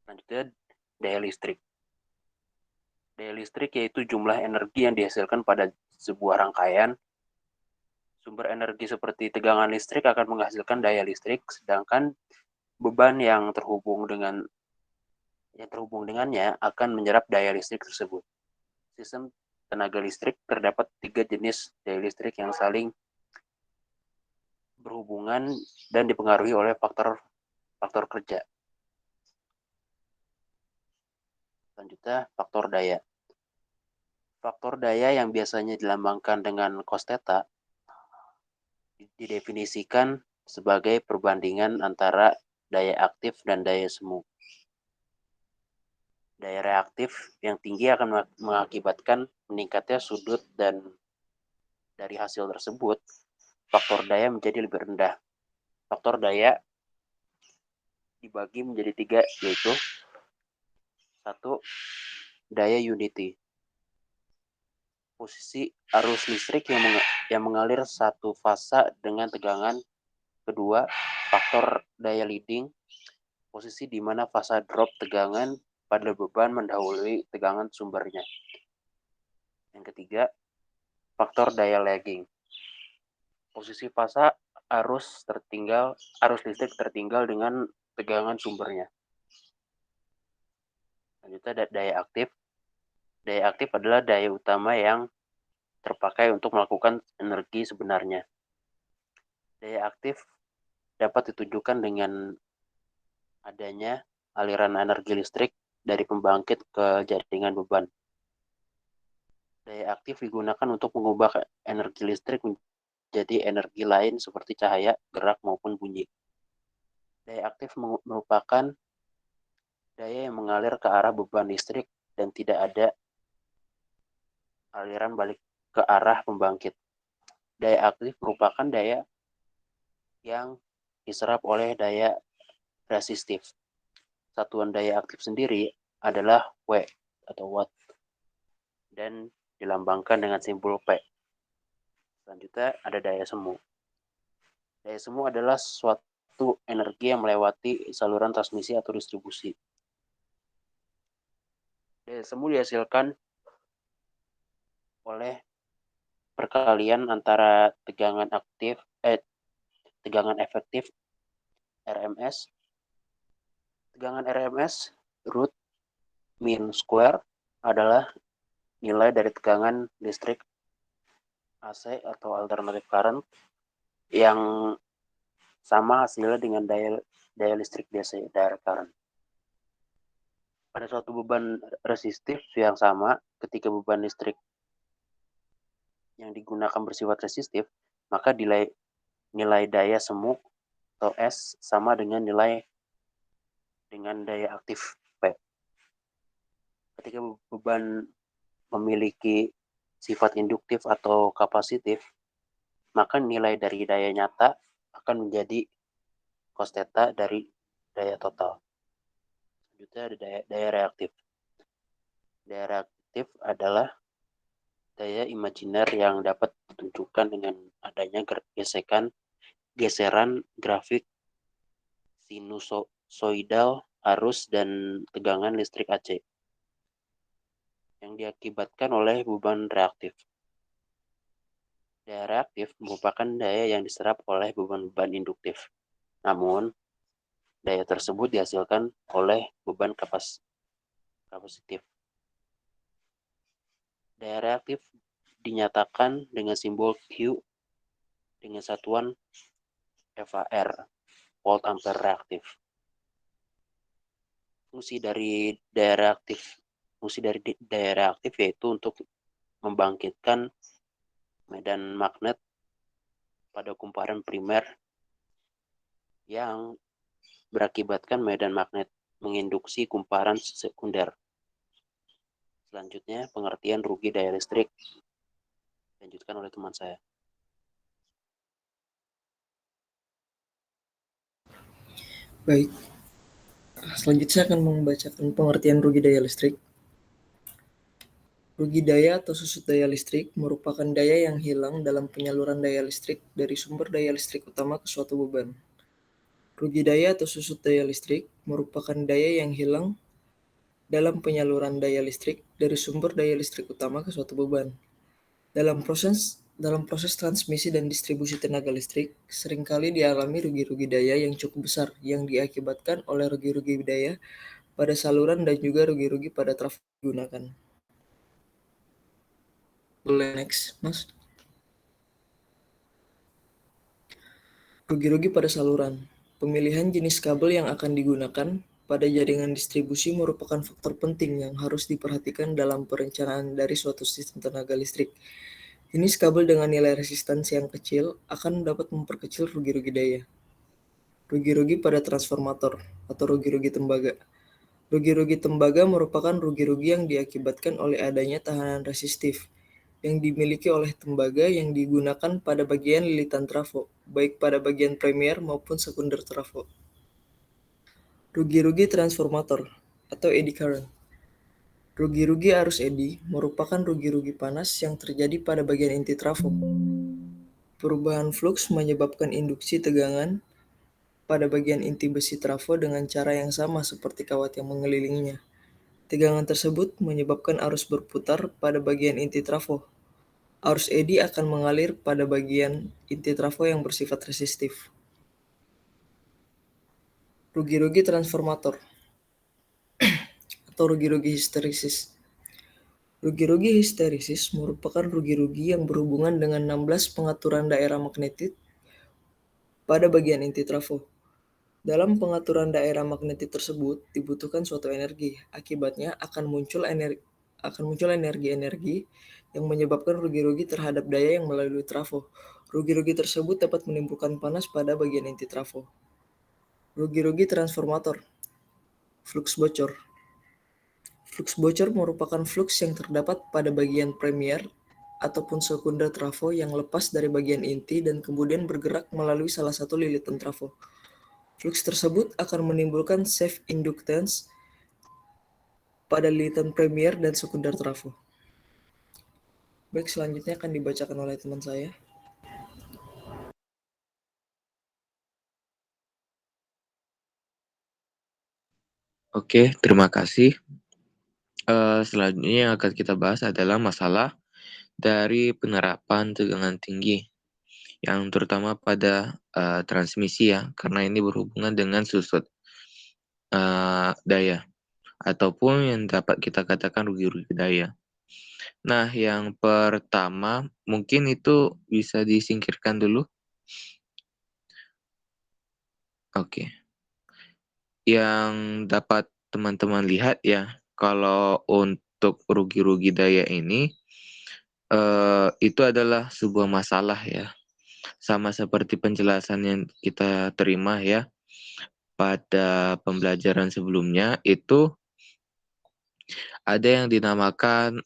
Selanjutnya, daya listrik. Daya listrik yaitu jumlah energi yang dihasilkan pada sebuah rangkaian. Sumber energi seperti tegangan listrik akan menghasilkan daya listrik, sedangkan beban yang terhubung dengannya akan menyerap daya listrik tersebut. Sistem tenaga listrik terdapat 3 jenis daya listrik yang saling berhubungan dan dipengaruhi oleh faktor kerja. Selanjutnya, faktor daya. Faktor daya yang biasanya dilambangkan dengan cos theta didefinisikan sebagai perbandingan antara daya aktif dan daya semu. Daya reaktif yang tinggi akan mengakibatkan meningkatnya sudut, dan dari hasil tersebut faktor daya menjadi lebih rendah. Faktor daya dibagi menjadi 3, yaitu 1. Daya unity. Posisi arus listrik yang mengalir satu fasa dengan tegangan. 2. Faktor daya leading. Posisi di mana fasa drop tegangan pada beban mendahului tegangan sumbernya. Yang 3. Faktor daya lagging. Posisi fasa arus listrik tertinggal dengan tegangan sumbernya. Selanjutnya daya aktif. Daya aktif adalah daya utama yang terpakai untuk melakukan energi sebenarnya. Daya aktif dapat ditunjukkan dengan adanya aliran energi listrik dari pembangkit ke jaringan beban. Daya aktif digunakan untuk mengubah energi listrik menjadi energi lain seperti cahaya, gerak, maupun bunyi. Daya aktif merupakan daya yang mengalir ke arah beban listrik dan tidak ada aliran balik ke arah pembangkit. Daya aktif merupakan daya yang diserap oleh daya resistif. Satuan daya aktif sendiri adalah W atau watt dan dilambangkan dengan simbol P. Selanjutnya ada daya semu. Daya semu adalah suatu energi yang melewati saluran transmisi atau distribusi. Daya semu dihasilkan oleh perkalian antara tegangan efektif RMS. Tegangan RMS root mean square adalah nilai dari tegangan listrik AC atau alternative current yang sama hasilnya dengan daya listrik DC, direct current. Pada suatu beban resistif yang sama, ketika beban listrik yang digunakan bersifat resistif, maka nilai daya semu atau S sama dengan daya aktif P. Ketika beban memiliki sifat induktif atau kapasitif, maka nilai dari daya nyata akan menjadi cos theta dari daya total. Selanjutnya ada daya reaktif. Daya reaktif adalah daya imajiner yang dapat ditunjukkan dengan adanya geseran grafik sinusoidal arus dan tegangan listrik AC yang diakibatkan oleh beban reaktif. Daya reaktif merupakan daya yang diserap oleh beban-beban induktif. Namun, daya tersebut dihasilkan oleh beban kapasitif. Daya reaktif dinyatakan dengan simbol Q dengan satuan VAR, volt ampere reaktif. Fungsi dari daya reaktif yaitu untuk membangkitkan medan magnet pada kumparan primer yang berakibatkan medan magnet menginduksi kumparan sekunder. Selanjutnya, pengertian rugi daya listrik dilanjutkan oleh teman saya. Baik, selanjutnya saya akan membacakan pengertian rugi daya listrik. Rugi daya atau susut daya listrik merupakan daya yang hilang dalam penyaluran daya listrik dari sumber daya listrik utama ke suatu beban. Rugi daya atau susut daya listrik merupakan daya yang hilang dalam penyaluran daya listrik dari sumber daya listrik utama ke suatu beban. Dalam proses transmisi dan distribusi tenaga listrik, seringkali dialami rugi-rugi daya yang cukup besar yang diakibatkan oleh rugi-rugi daya pada saluran dan juga rugi-rugi pada trafo digunakan. Boleh next, Mas. Rugi-rugi pada saluran. Pemilihan jenis kabel yang akan digunakan pada jaringan distribusi merupakan faktor penting yang harus diperhatikan dalam perencanaan dari suatu sistem tenaga listrik. Jenis kabel dengan nilai resistansi yang kecil akan dapat memperkecil rugi-rugi daya. Rugi-rugi pada transformator atau rugi-rugi tembaga. Rugi-rugi tembaga merupakan rugi-rugi yang diakibatkan oleh adanya tahanan resistif yang dimiliki oleh tembaga yang digunakan pada bagian lilitan trafo, baik pada bagian premier maupun sekunder trafo. Rugi-rugi transformator atau eddy current. Rugi-rugi arus eddy merupakan rugi-rugi panas yang terjadi pada bagian inti trafo. Perubahan flux menyebabkan induksi tegangan pada bagian inti besi trafo dengan cara yang sama seperti kawat yang mengelilinginya. Tegangan tersebut menyebabkan arus berputar pada bagian inti trafo. Arus eddy akan mengalir pada bagian inti trafo yang bersifat resistif. Rugi-rugi transformator atau rugi-rugi histeresis. Rugi-rugi histeresis merupakan rugi-rugi yang berhubungan dengan 16 pengaturan daerah magnetik pada bagian inti trafo. Dalam pengaturan daerah magnetik tersebut dibutuhkan suatu energi. Akibatnya akan muncul energi-energi yang menyebabkan rugi-rugi terhadap daya yang melalui trafo. Rugi-rugi tersebut dapat menimbulkan panas pada bagian inti trafo. Rugi-rugi transformator. Flux bocor. Flux bocor merupakan flux yang terdapat pada bagian premier ataupun sekunder trafo yang lepas dari bagian inti dan kemudian bergerak melalui salah satu lilitan trafo. Flux tersebut akan menimbulkan self inductance pada lilitan premier dan sekunder trafo. Baik, selanjutnya akan dibacakan oleh teman saya. Oke, terima kasih. Selanjutnya yang akan kita bahas adalah masalah dari penerapan tegangan tinggi, yang terutama pada transmisi ya, karena ini berhubungan dengan susut daya, ataupun yang dapat kita katakan rugi-rugi daya. Nah, yang pertama mungkin itu bisa disingkirkan dulu. Oke. Yang dapat teman-teman lihat ya, kalau untuk rugi-rugi daya ini, itu adalah sebuah masalah ya. Sama seperti penjelasan yang kita terima ya, pada pembelajaran sebelumnya, itu ada yang dinamakan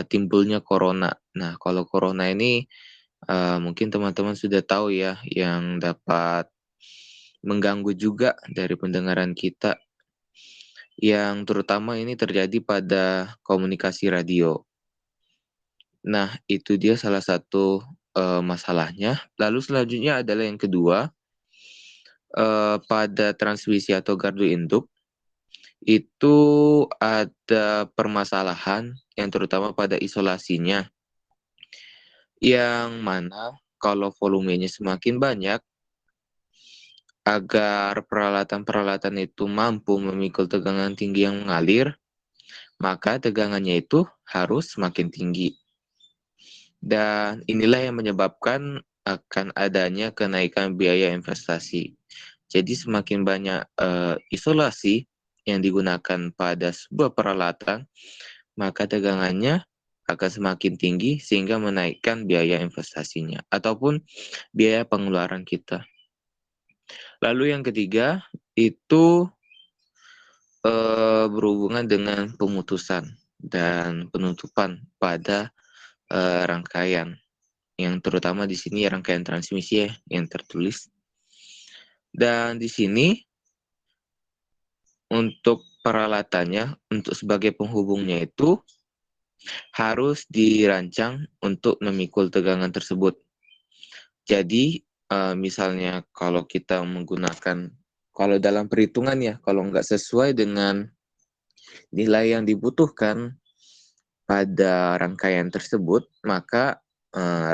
timbulnya corona. Nah, kalau corona ini mungkin teman-teman sudah tahu ya, yang dapat mengganggu juga dari pendengaran kita, yang terutama ini terjadi pada komunikasi radio. Nah, itu dia salah satu masalahnya. Lalu selanjutnya adalah yang kedua, pada transmisi atau gardu induk, itu ada permasalahan yang terutama pada isolasinya, yang mana kalau volumenya semakin banyak, agar peralatan-peralatan itu mampu memikul tegangan tinggi yang mengalir, maka tegangannya itu harus semakin tinggi. Dan inilah yang menyebabkan akan adanya kenaikan biaya investasi. Jadi semakin banyak isolasi yang digunakan pada sebuah peralatan, maka tegangannya akan semakin tinggi sehingga menaikkan biaya investasinya ataupun biaya pengeluaran kita. Lalu yang ketiga itu berhubungan dengan pemutusan dan penutupan pada rangkaian, yang terutama di sini rangkaian transmisi ya yang tertulis. Dan di sini untuk peralatannya, untuk sebagai penghubungnya itu harus dirancang untuk memikul tegangan tersebut. Jadi misalnya kalau kita menggunakan, kalau dalam perhitungan ya, kalau nggak sesuai dengan nilai yang dibutuhkan pada rangkaian tersebut, maka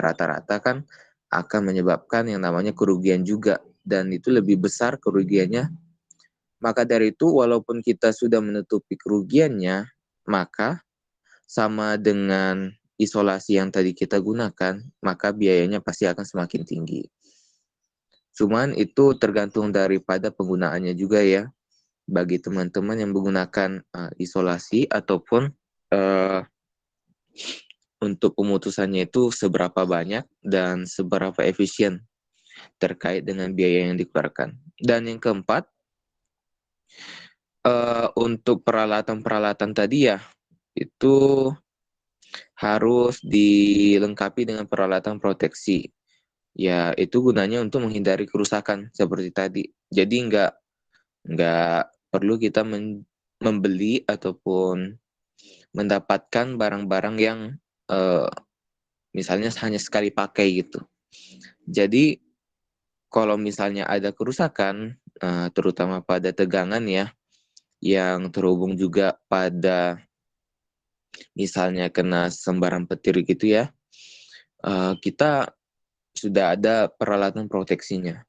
rata-rata kan akan menyebabkan yang namanya kerugian juga, dan itu lebih besar kerugiannya. Maka dari itu, walaupun kita sudah menutupi kerugiannya, maka sama dengan isolasi yang tadi kita gunakan, maka biayanya pasti akan semakin tinggi. Cuman itu tergantung daripada penggunaannya juga ya. bagi teman-teman yang menggunakan isolasi ataupun untuk pemutusannya itu seberapa banyak dan seberapa efisien terkait dengan biaya yang dikeluarkan. Dan yang keempat, untuk peralatan-peralatan tadi ya, itu harus dilengkapi dengan peralatan proteksi. Ya, itu gunanya untuk menghindari kerusakan seperti tadi. Jadi nggak perlu kita membeli ataupun mendapatkan barang-barang yang misalnya hanya sekali pakai gitu. Jadi kalau misalnya ada kerusakan, terutama pada tegangan ya, yang terhubung juga pada misalnya kena sembaran petir gitu ya, kita sudah ada peralatan proteksinya.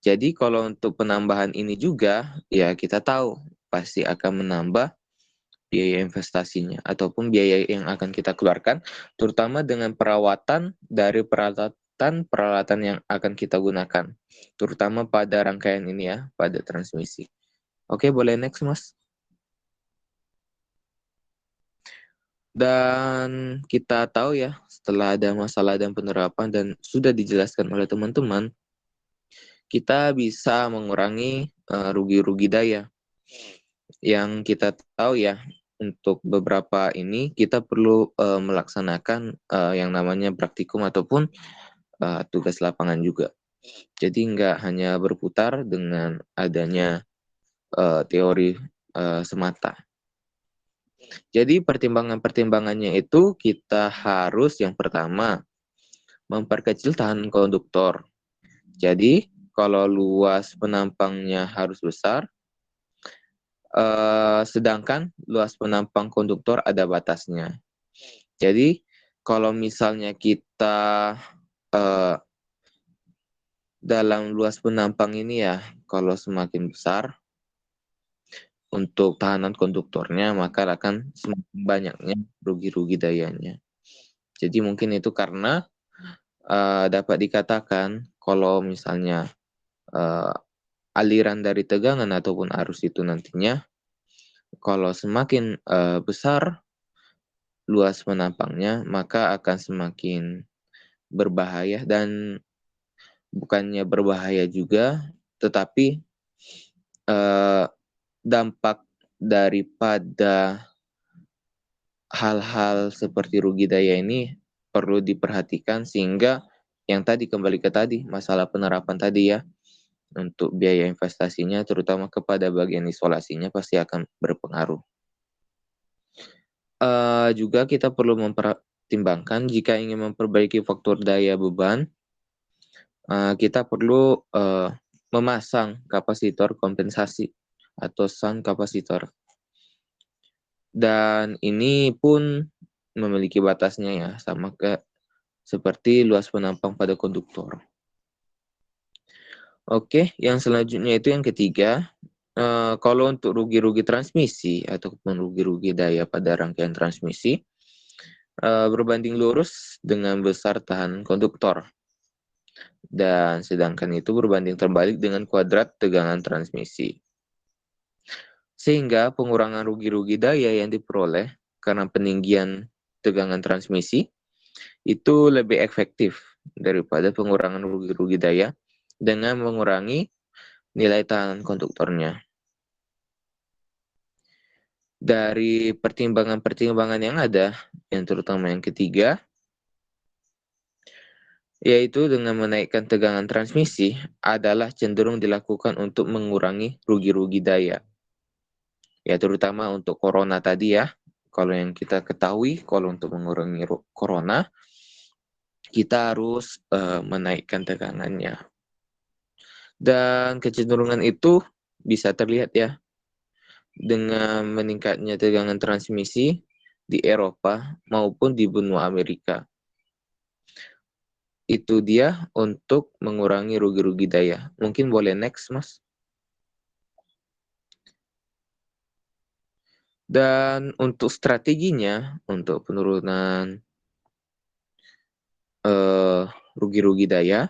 Jadi kalau untuk penambahan ini juga, ya kita tahu pasti akan menambah biaya investasinya ataupun biaya yang akan kita keluarkan, terutama dengan perawatan dari peralatan yang akan kita gunakan, terutama pada rangkaian ini ya, pada transmisi. Oke, boleh next, Mas. Dan kita tahu ya, setelah ada masalah dan penerapan dan sudah dijelaskan oleh teman-teman, kita bisa mengurangi rugi-rugi daya. Yang kita tahu ya, untuk beberapa ini kita perlu melaksanakan yang namanya praktikum ataupun tugas lapangan juga. Jadi nggak hanya berputar dengan adanya teori semata. Jadi pertimbangan-pertimbangannya itu kita harus yang pertama memperkecil tahanan konduktor. Jadi kalau luas penampangnya harus besar, sedangkan luas penampang konduktor ada batasnya. Jadi kalau misalnya kita dalam luas penampang ini ya, kalau semakin besar untuk tahanan konduktornya, maka akan semakin banyaknya rugi-rugi dayanya. Jadi mungkin itu karena dapat dikatakan kalau misalnya aliran dari tegangan ataupun arus itu nantinya kalau semakin besar luas penampangnya, maka akan semakin berbahaya dan bukannya berbahaya juga, tetapi dampak daripada hal-hal seperti rugi daya ini perlu diperhatikan sehingga yang tadi kembali ke tadi masalah penerapan tadi ya, untuk biaya investasinya terutama kepada bagian isolasinya pasti akan berpengaruh. Juga kita perlu mempertimbangkan jika ingin memperbaiki faktor daya beban, kita perlu memasang kapasitor kompensasi atau shunt kapasitor. Dan ini pun memiliki batasnya ya, sama seperti luas penampang pada konduktor. Oke, yang selanjutnya itu yang ketiga, kalau untuk rugi-rugi transmisi ataupun rugi-rugi daya pada rangkaian transmisi, berbanding lurus dengan besar tahanan konduktor. Dan sedangkan itu berbanding terbalik dengan kuadrat tegangan transmisi. Sehingga pengurangan rugi-rugi daya yang diperoleh karena peninggian tegangan transmisi itu lebih efektif daripada pengurangan rugi-rugi daya dengan mengurangi nilai tahanan konduktornya. Dari pertimbangan-pertimbangan yang ada, yang terutama yang ketiga, yaitu dengan menaikkan tegangan transmisi adalah cenderung dilakukan untuk mengurangi rugi-rugi daya. Ya terutama untuk corona tadi ya, kalau yang kita ketahui, kalau untuk mengurangi corona, kita harus menaikkan tegangannya. Dan kecenderungan itu bisa terlihat ya, dengan meningkatnya tegangan transmisi di Eropa maupun di benua Amerika. Itu dia untuk mengurangi rugi-rugi daya. Mungkin boleh next, Mas. Dan untuk strateginya, untuk penurunan rugi-rugi daya,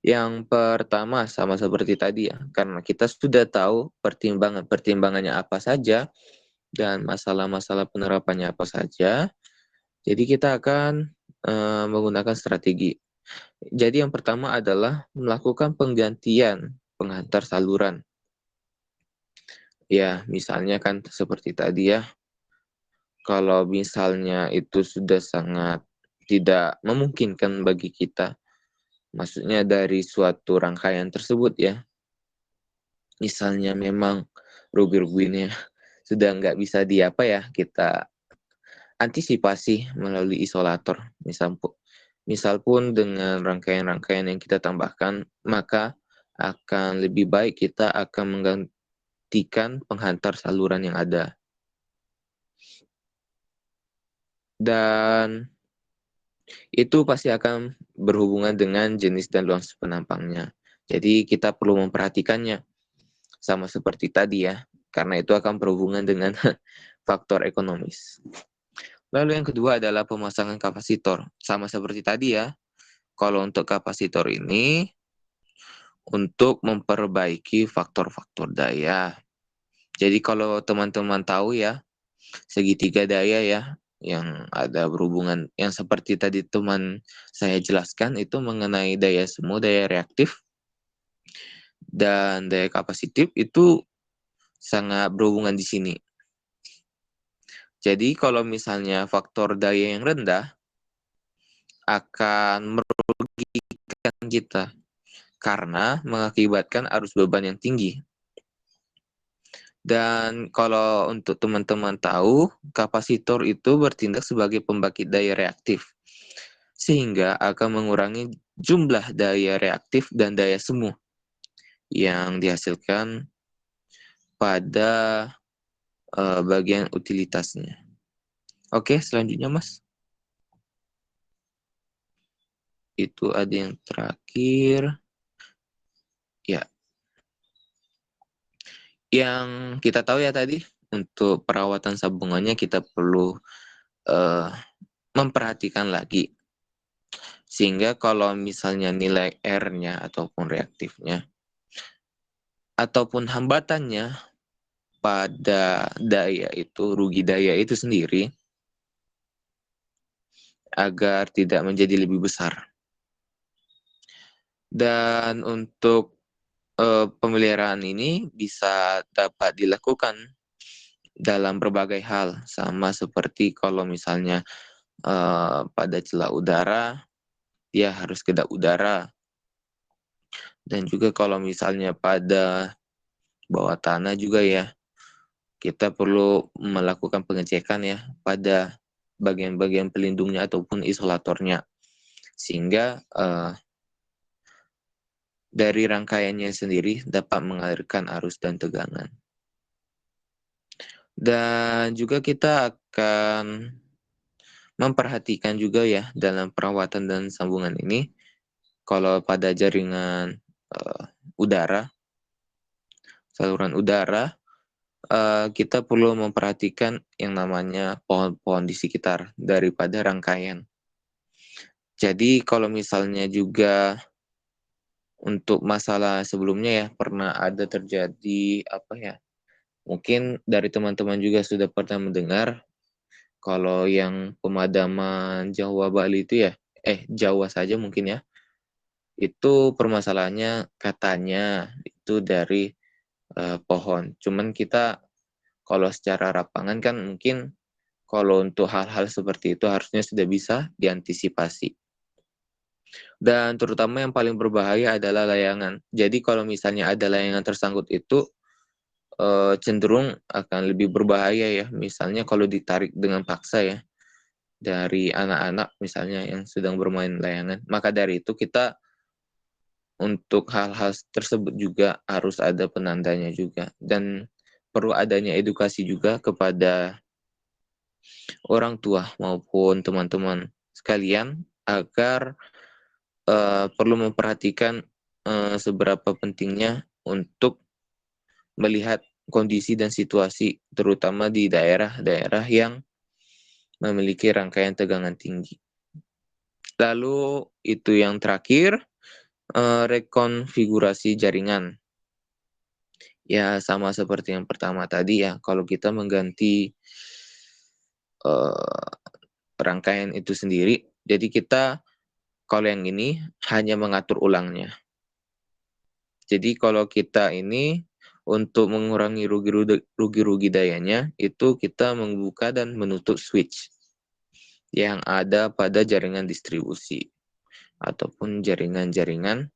Yang pertama sama seperti tadi ya, karena kita sudah tahu pertimbangannya apa saja dan masalah-masalah penerapannya apa saja, jadi kita akan menggunakan strategi. Jadi yang pertama adalah melakukan penggantian penghantar saluran. Ya, misalnya kan seperti tadi ya, kalau misalnya itu sudah sangat tidak memungkinkan bagi kita, maksudnya dari suatu rangkaian tersebut ya, misalnya memang rugi-ruginya sudah nggak bisa kita antisipasi melalui isolator. Misal pun dengan rangkaian-rangkaian yang kita tambahkan, maka akan lebih baik kita akan menggantikan penghantar saluran yang ada. Dan itu pasti akan berhubungan dengan jenis dan luas penampangnya. Jadi kita perlu memperhatikannya. Sama seperti tadi ya, karena itu akan berhubungan dengan faktor ekonomis. Lalu yang kedua adalah pemasangan kapasitor. Sama seperti tadi ya, kalau untuk kapasitor ini untuk memperbaiki faktor-faktor daya. Jadi kalau teman-teman tahu ya, segitiga daya ya, yang ada berhubungan, yang seperti tadi teman saya jelaskan itu mengenai daya semu, daya reaktif, dan daya kapasitif itu sangat berhubungan di sini. Jadi kalau misalnya faktor daya yang rendah akan merugikan kita karena mengakibatkan arus beban yang tinggi. Dan kalau untuk teman-teman tahu, kapasitor itu bertindak sebagai pembangkit daya reaktif, sehingga akan mengurangi jumlah daya reaktif dan daya semu yang dihasilkan pada bagian utilitasnya. Oke, selanjutnya Mas. Itu ada yang terakhir. Ya. Yang kita tahu ya tadi, untuk perawatan sambungannya kita perlu memperhatikan lagi. Sehingga kalau misalnya nilai R-nya ataupun reaktifnya, ataupun hambatannya pada daya itu, rugi daya itu sendiri, agar tidak menjadi lebih besar. Dan untuk pemeliharaan ini bisa dapat dilakukan dalam berbagai hal, sama seperti kalau misalnya pada celah udara, dia harus kedap udara. Dan juga kalau misalnya pada bawah tanah juga ya, kita perlu melakukan pengecekan ya pada bagian-bagian pelindungnya ataupun isolatornya. Sehingga dari rangkaiannya sendiri dapat mengalirkan arus dan tegangan. Dan juga kita akan memperhatikan juga ya dalam perawatan dan sambungan ini, kalau pada jaringan udara, saluran udara, kita perlu memperhatikan yang namanya pohon-pohon di sekitar daripada rangkaian. Jadi kalau misalnya juga untuk masalah sebelumnya ya, pernah ada terjadi mungkin dari teman-teman juga sudah pernah mendengar kalau yang pemadaman Jawa Bali itu ya, Jawa saja mungkin ya, itu permasalahannya katanya itu dari pohon. Cuman kita kalau secara lapangan kan mungkin kalau untuk hal-hal seperti itu harusnya sudah bisa diantisipasi. Dan terutama yang paling berbahaya adalah layangan. Jadi kalau misalnya ada layangan tersangkut itu cenderung akan lebih berbahaya ya. Misalnya kalau ditarik dengan paksa ya dari anak-anak misalnya yang sedang bermain layangan. Maka dari itu kita untuk hal-hal tersebut juga harus ada penandanya juga. Dan perlu adanya edukasi juga kepada orang tua maupun teman-teman sekalian agar perlu memperhatikan seberapa pentingnya untuk melihat kondisi dan situasi, terutama di daerah-daerah yang memiliki rangkaian tegangan tinggi. Lalu itu yang terakhir, rekonfigurasi jaringan. Ya, sama seperti yang pertama tadi ya, kalau kita mengganti rangkaian itu sendiri, jadi kita kalau yang ini hanya mengatur ulangnya. Jadi kalau kita ini untuk mengurangi rugi-rugi dayanya, itu kita membuka dan menutup switch yang ada pada jaringan distribusi ataupun jaringan-jaringan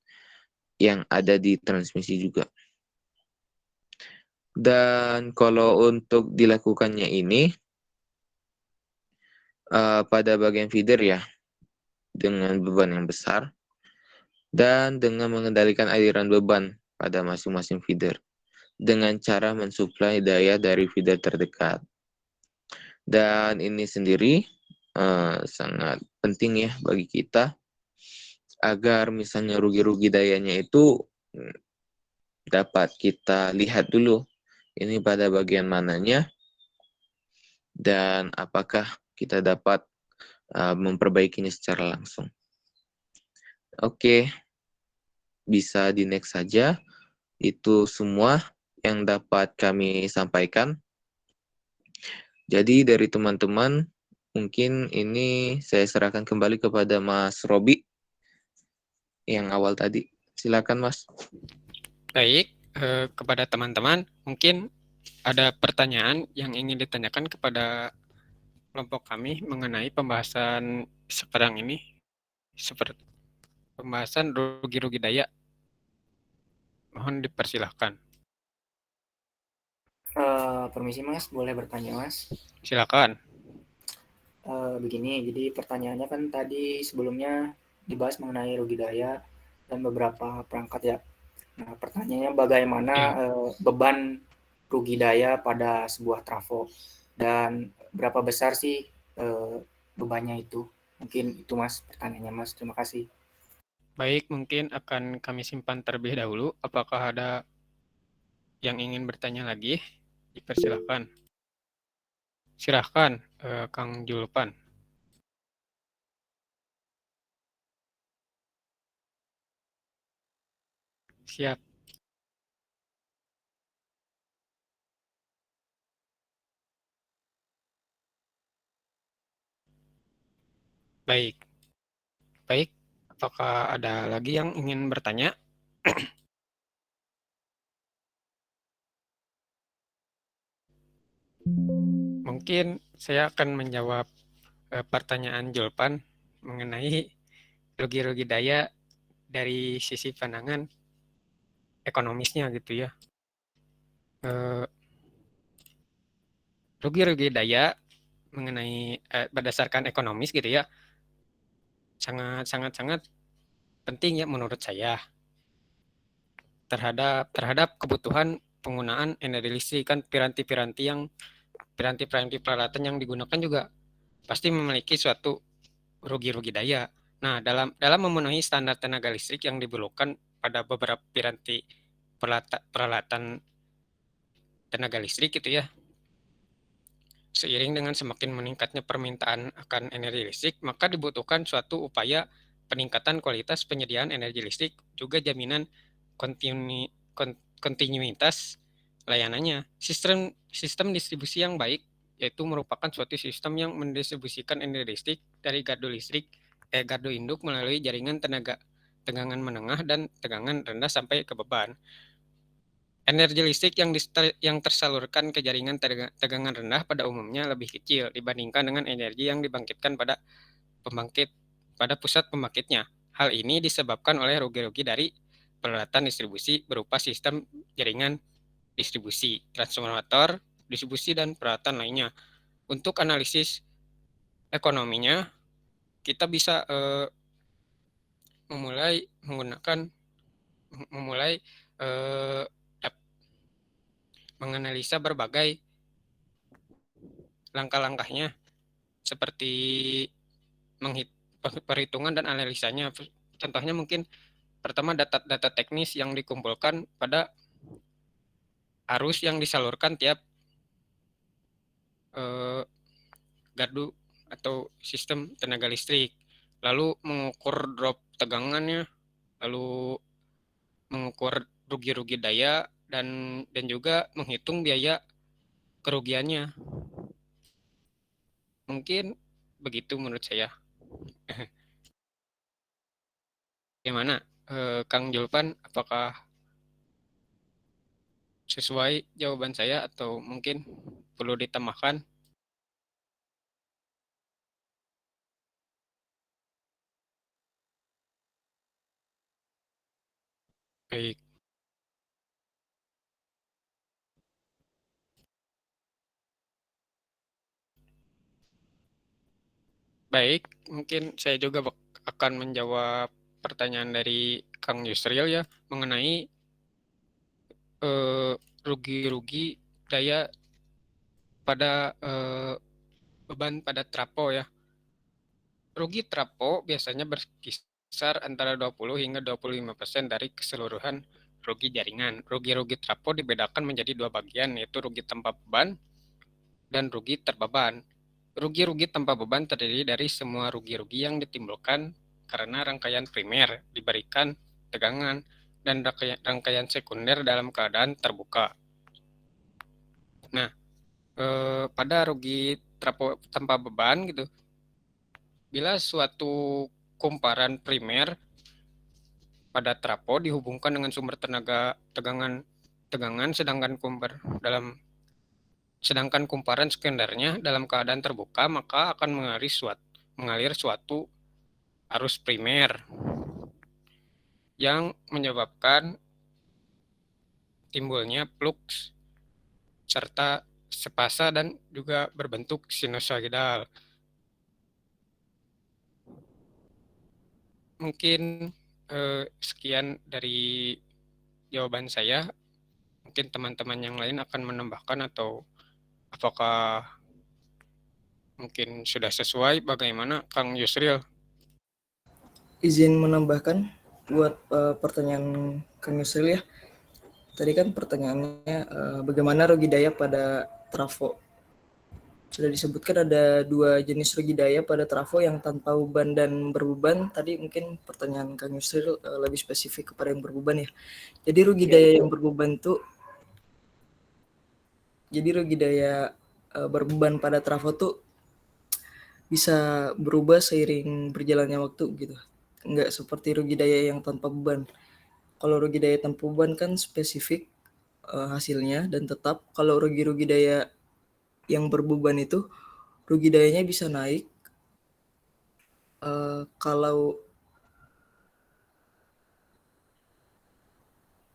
yang ada di transmisi juga. Dan kalau untuk dilakukannya ini pada bagian feeder ya, dengan beban yang besar dan dengan mengendalikan aliran beban pada masing-masing feeder dengan cara mensuplai daya dari feeder terdekat. Dan ini sendiri sangat penting ya bagi kita agar misalnya rugi-rugi dayanya itu dapat kita lihat dulu ini pada bagian mananya dan apakah kita dapat memperbaikinya secara langsung. Oke, bisa di next saja. Itu semua yang dapat kami sampaikan. Jadi dari teman-teman, mungkin ini saya serahkan kembali kepada Mas Robi yang awal tadi. Silakan Mas. Baik, kepada teman-teman, mungkin ada pertanyaan yang ingin ditanyakan kepada kelompok kami mengenai pembahasan sekarang ini, seperti pembahasan rugi-rugi daya. Mohon dipersilahkan. Permisi Mas, boleh bertanya Mas? Silakan. Begini, jadi pertanyaannya kan tadi sebelumnya dibahas mengenai rugi daya dan beberapa perangkat ya. Nah, pertanyaannya bagaimana beban rugi daya pada sebuah trafo dan berapa besar sih bebannya itu? Mungkin itu Mas pertanyaannya Mas. Terima kasih. Baik, mungkin akan kami simpan terlebih dahulu. Apakah ada yang ingin bertanya lagi? Dipersilahkan. Silahkan, Kang Julpan. Siap. Baik. Baik, apakah ada lagi yang ingin bertanya? Mungkin saya akan menjawab pertanyaan Julpan mengenai rugi-rugi daya dari sisi pandangan ekonomisnya gitu ya. Rugi-rugi daya mengenai berdasarkan ekonomis gitu ya, sangat penting ya menurut saya terhadap kebutuhan penggunaan energi listrik. Kan piranti-piranti peralatan yang digunakan juga pasti memiliki suatu rugi-rugi daya. Nah, dalam memenuhi standar tenaga listrik yang diperlukan pada beberapa piranti peralatan tenaga listrik gitu ya, seiring dengan semakin meningkatnya permintaan akan energi listrik, maka dibutuhkan suatu upaya peningkatan kualitas penyediaan energi listrik, juga jaminan kontinuitas layanannya. Sistem distribusi yang baik yaitu merupakan suatu sistem yang mendistribusikan energi listrik dari gardu induk melalui jaringan tegangan menengah dan tegangan rendah sampai ke beban. Energi listrik yang tersalurkan ke jaringan tegangan rendah pada umumnya lebih kecil dibandingkan dengan energi yang dibangkitkan pada pusat pembangkitnya. Hal ini disebabkan oleh rugi-rugi dari peralatan distribusi berupa sistem jaringan distribusi, transformator, distribusi, dan peralatan lainnya. Untuk analisis ekonominya, kita bisa memulai menganalisa berbagai langkah-langkahnya seperti perhitungan dan analisanya. Contohnya mungkin pertama data teknis yang dikumpulkan pada arus yang disalurkan tiap gardu atau sistem tenaga listrik, lalu mengukur drop tegangannya, lalu mengukur rugi-rugi daya dan juga menghitung biaya kerugiannya. Mungkin begitu menurut saya. Gimana, Kang Julpan, apakah sesuai jawaban saya atau mungkin perlu ditambahkan? Baik. Baik, mungkin saya juga akan menjawab pertanyaan dari Kang Yusril ya mengenai rugi-rugi daya pada beban pada trapo ya. Rugi trapo biasanya berkisar antara 20 hingga 25% dari keseluruhan rugi jaringan. Rugi-rugi trapo dibedakan menjadi dua bagian, yaitu rugi tanpa beban dan rugi terbeban. Rugi-rugi tanpa beban terdiri dari semua rugi-rugi yang ditimbulkan karena rangkaian primer diberikan tegangan dan rangkaian sekunder dalam keadaan terbuka. Nah, pada rugi trapo tanpa beban gitu, bila suatu kumparan primer pada trapo dihubungkan dengan sumber tenaga tegangan sedangkan kumparan sekundernya dalam keadaan terbuka, maka akan mengalir suatu arus primer yang menyebabkan timbulnya flux serta sepasa dan juga berbentuk sinusoidal. Mungkin sekian dari jawaban saya. Mungkin teman-teman yang lain akan menambahkan atau apakah mungkin sudah sesuai? Bagaimana Kang Yusril? Izin menambahkan buat pertanyaan Kang Yusril ya. Tadi kan pertanyaannya bagaimana rugi daya pada trafo. Sudah disebutkan ada dua jenis rugi daya pada trafo, yang tanpa beban dan berbeban. Tadi mungkin pertanyaan Kang Yusril lebih spesifik kepada yang berbeban ya. Jadi rugi daya yang berbeban itu, jadi rugi daya berbeban pada trafo tuh bisa berubah seiring berjalannya waktu gitu. Enggak seperti rugi daya yang tanpa beban. Kalau rugi daya tanpa beban kan spesifik hasilnya dan tetap. Kalau rugi daya yang berbeban itu rugi dayanya bisa naik kalau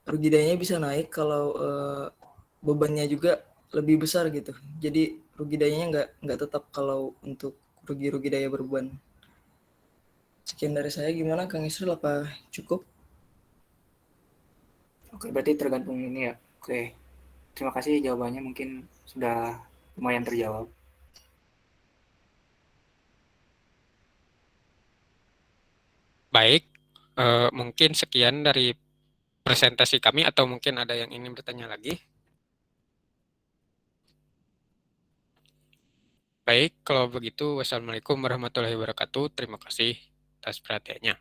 rugi dayanya bisa naik kalau bebannya juga lebih besar gitu. Jadi rugi dayanya nggak tetap kalau untuk rugi daya berbeban. Sekian dari saya. Gimana Kang Isril, apa cukup? Oke, berarti tergantung ini ya. Oke, terima kasih jawabannya, mungkin sudah lumayan terjawab. Baik, mungkin sekian dari presentasi kami atau mungkin ada yang ingin bertanya lagi? Baik, kalau begitu wassalamualaikum warahmatullahi wabarakatuh. Terima kasih atas perhatiannya.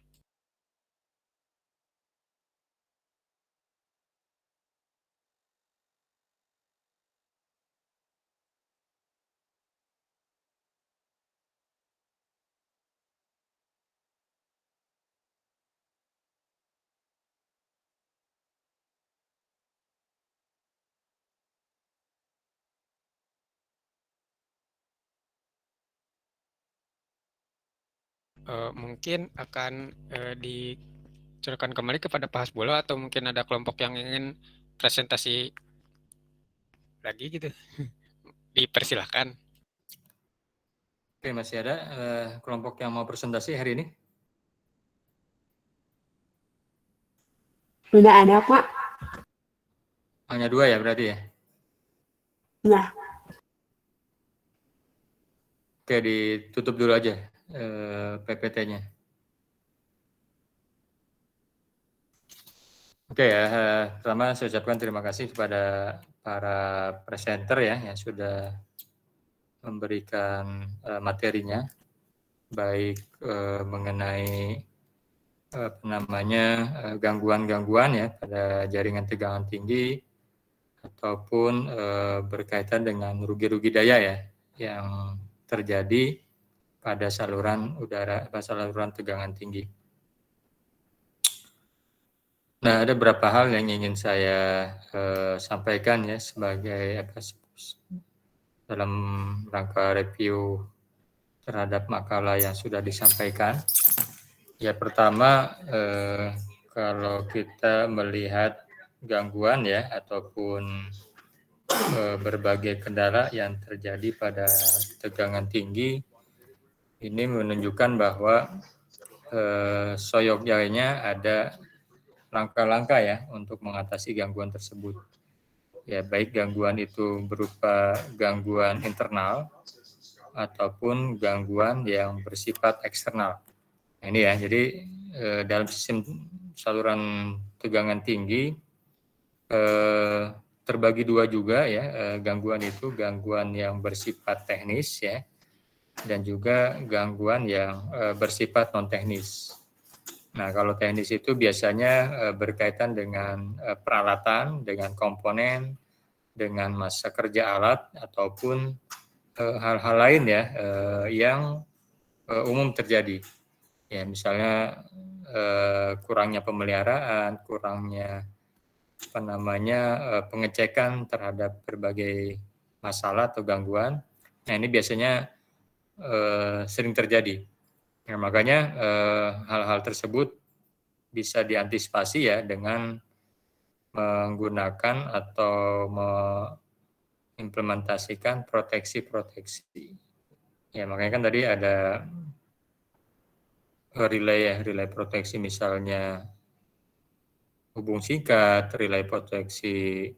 Mungkin akan diserahkan kembali kepada Pak Hasbullah atau mungkin ada kelompok yang ingin presentasi lagi gitu. Dipersilahkan. Oke, masih ada kelompok yang mau presentasi hari ini? Tidak ada, Pak. Hanya dua ya berarti ya? Ya. Oke, ditutup dulu aja PPT-nya. Oke ya, pertama saya ucapkan terima kasih kepada para presenter ya yang sudah memberikan materinya, baik mengenai gangguan-gangguan ya pada jaringan tegangan tinggi ataupun berkaitan dengan rugi-rugi daya ya yang terjadi pada saluran tegangan tinggi. Nah, ada beberapa hal yang ingin saya sampaikan ya sebagai dalam rangka review terhadap makalah yang sudah disampaikan. Ya, pertama kalau kita melihat gangguan ya ataupun berbagai kendala yang terjadi pada tegangan tinggi, ini menunjukkan bahwa soyoknya ada langkah-langkah ya untuk mengatasi gangguan tersebut. Ya, baik gangguan itu berupa gangguan internal ataupun gangguan yang bersifat eksternal. Nah, ini ya, jadi dalam sistem saluran tegangan tinggi terbagi dua juga ya, gangguan itu gangguan yang bersifat teknis ya, dan juga gangguan yang bersifat non teknis. Nah, kalau teknis itu biasanya berkaitan dengan peralatan, dengan komponen, dengan masa kerja alat ataupun hal-hal lain ya yang umum terjadi. Ya, misalnya kurangnya pemeliharaan, kurangnya pengecekan terhadap berbagai masalah atau gangguan. Nah, ini biasanya sering terjadi. Nah, makanya hal-hal tersebut bisa diantisipasi ya dengan menggunakan atau mengimplementasikan proteksi-proteksi. Ya, makanya kan tadi ada relay proteksi misalnya hubung singkat, relay proteksi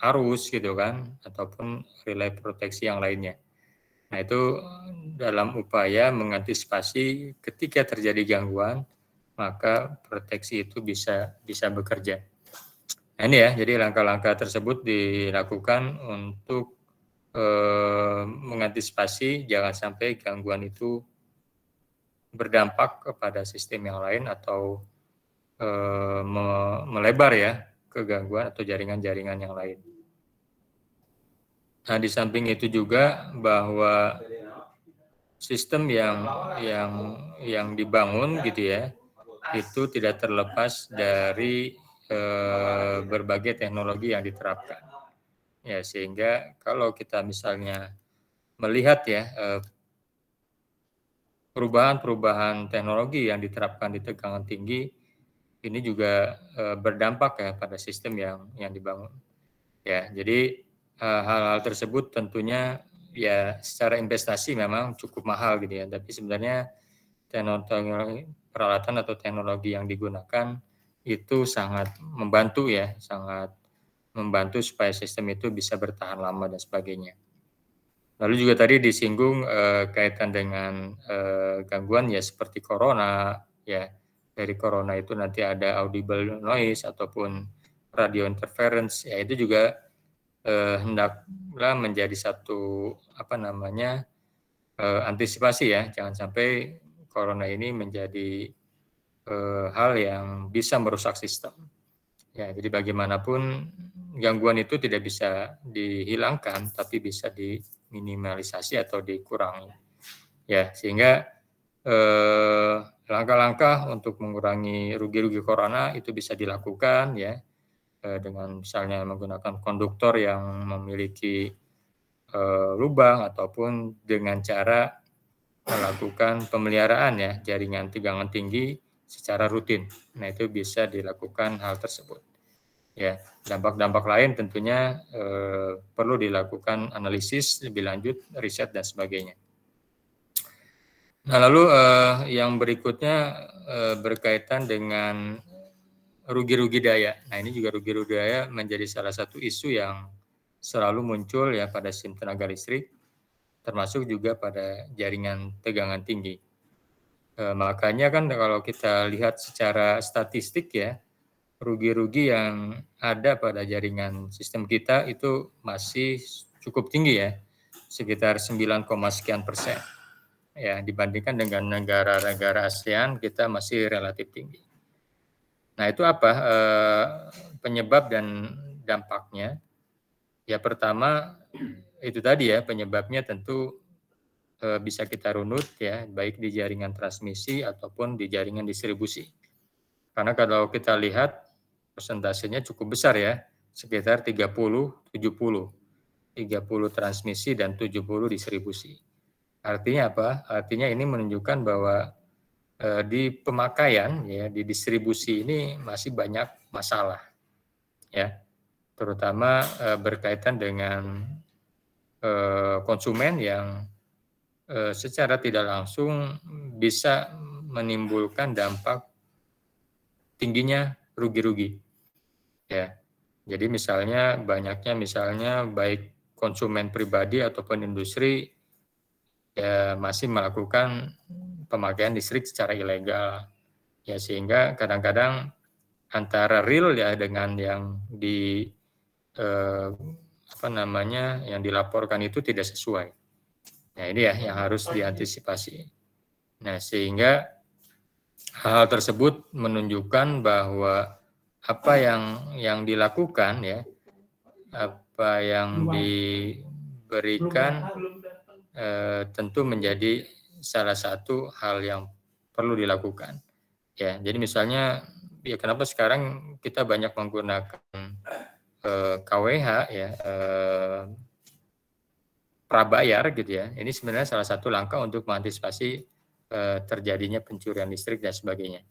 arus gitu kan, ataupun relay proteksi yang lainnya. Nah, itu dalam upaya mengantisipasi ketika terjadi gangguan, maka proteksi itu bisa bekerja. Nah, ini ya, jadi langkah-langkah tersebut dilakukan untuk mengantisipasi jangan sampai gangguan itu berdampak kepada sistem yang lain atau melebar ya ke gangguan atau jaringan-jaringan yang lain. Nah, di samping itu juga bahwa sistem yang dibangun gitu ya, itu tidak terlepas dari berbagai teknologi yang diterapkan. Ya, sehingga kalau kita misalnya melihat ya perubahan teknologi yang diterapkan di tegangan tinggi, ini juga berdampak ya pada sistem yang dibangun. Ya, jadi hal-hal tersebut tentunya ya secara investasi memang cukup mahal gitu ya, tapi sebenarnya teknologi peralatan atau teknologi yang digunakan itu sangat membantu ya, sangat membantu supaya sistem itu bisa bertahan lama dan sebagainya. Lalu juga tadi disinggung kaitan dengan gangguan ya seperti corona ya. Dari corona itu nanti ada audible noise ataupun radio interference ya, itu juga hendaklah menjadi satu antisipasi ya, jangan sampai corona ini menjadi hal yang bisa merusak sistem. Ya, jadi bagaimanapun gangguan itu tidak bisa dihilangkan, tapi bisa diminimalisasi atau dikurangi. Ya, sehingga langkah-langkah untuk mengurangi rugi-rugi corona itu bisa dilakukan ya dengan misalnya menggunakan konduktor yang memiliki lubang ataupun dengan cara melakukan pemeliharaan ya jaringan tegangan tinggi secara rutin. Nah, itu bisa dilakukan hal tersebut. Ya, dampak-dampak lain tentunya perlu dilakukan analisis lebih lanjut, riset dan sebagainya. Nah, lalu yang berikutnya berkaitan dengan rugi-rugi daya. Nah, ini juga rugi-rugi daya menjadi salah satu isu yang selalu muncul ya pada sistem tenaga listrik, termasuk juga pada jaringan tegangan tinggi. Makanya kan kalau kita lihat secara statistik ya, rugi-rugi yang ada pada jaringan sistem kita itu masih cukup tinggi ya, sekitar 9, sekian %. ya dibandingkan dengan negara-negara ASEAN kita masih relatif tinggi. Nah, itu apa penyebab dan dampaknya? Ya pertama itu tadi ya, penyebabnya tentu bisa kita runut ya, baik di jaringan transmisi ataupun di jaringan distribusi. Karena kalau kita lihat persentasenya cukup besar ya, sekitar 30-70. 30 transmisi dan 70 distribusi. Artinya apa? Artinya ini menunjukkan bahwa di pemakaian ya, di distribusi ini masih banyak masalah ya, terutama berkaitan dengan konsumen yang secara tidak langsung bisa menimbulkan dampak tingginya rugi-rugi ya. Jadi misalnya banyaknya baik konsumen pribadi ataupun industri ya masih melakukan pemakaian listrik secara ilegal ya, sehingga kadang-kadang antara real ya dengan yang yang dilaporkan itu tidak sesuai. Nah, ini ya yang harus diantisipasi. Nah, sehingga hal tersebut menunjukkan bahwa apa yang dilakukan ya, apa yang diberikan tentu menjadi salah satu hal yang perlu dilakukan. Ya, jadi misalnya ya kenapa sekarang kita banyak menggunakan KWH ya, prabayar gitu ya. Ini sebenarnya salah satu langkah untuk mengantisipasi terjadinya pencurian listrik dan sebagainya.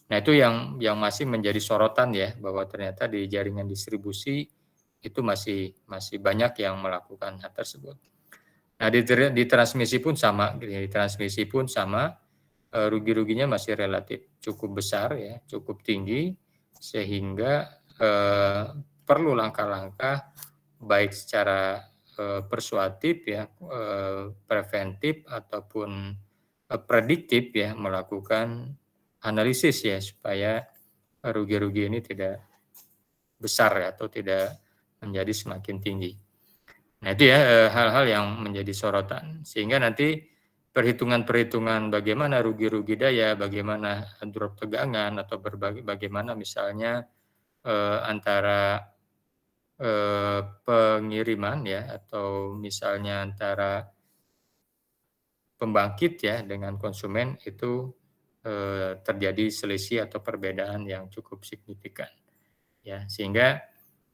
Nah, itu yang masih menjadi sorotan ya, bahwa ternyata di jaringan distribusi itu masih banyak yang melakukan hal tersebut. Nah, di transmisi pun sama, rugi-ruginya masih relatif cukup besar ya, cukup tinggi, sehingga perlu langkah-langkah baik secara persuasif ya, preventif ataupun prediktif ya, melakukan analisis ya, supaya rugi-rugi ini tidak besar ya, atau tidak menjadi semakin tinggi. Nah, itu ya hal-hal yang menjadi sorotan, sehingga nanti perhitungan-perhitungan bagaimana rugi-rugi daya, bagaimana drop tegangan, atau bagaimana misalnya antara pengiriman ya, atau misalnya antara pembangkit ya dengan konsumen itu terjadi selisih atau perbedaan yang cukup signifikan ya, sehingga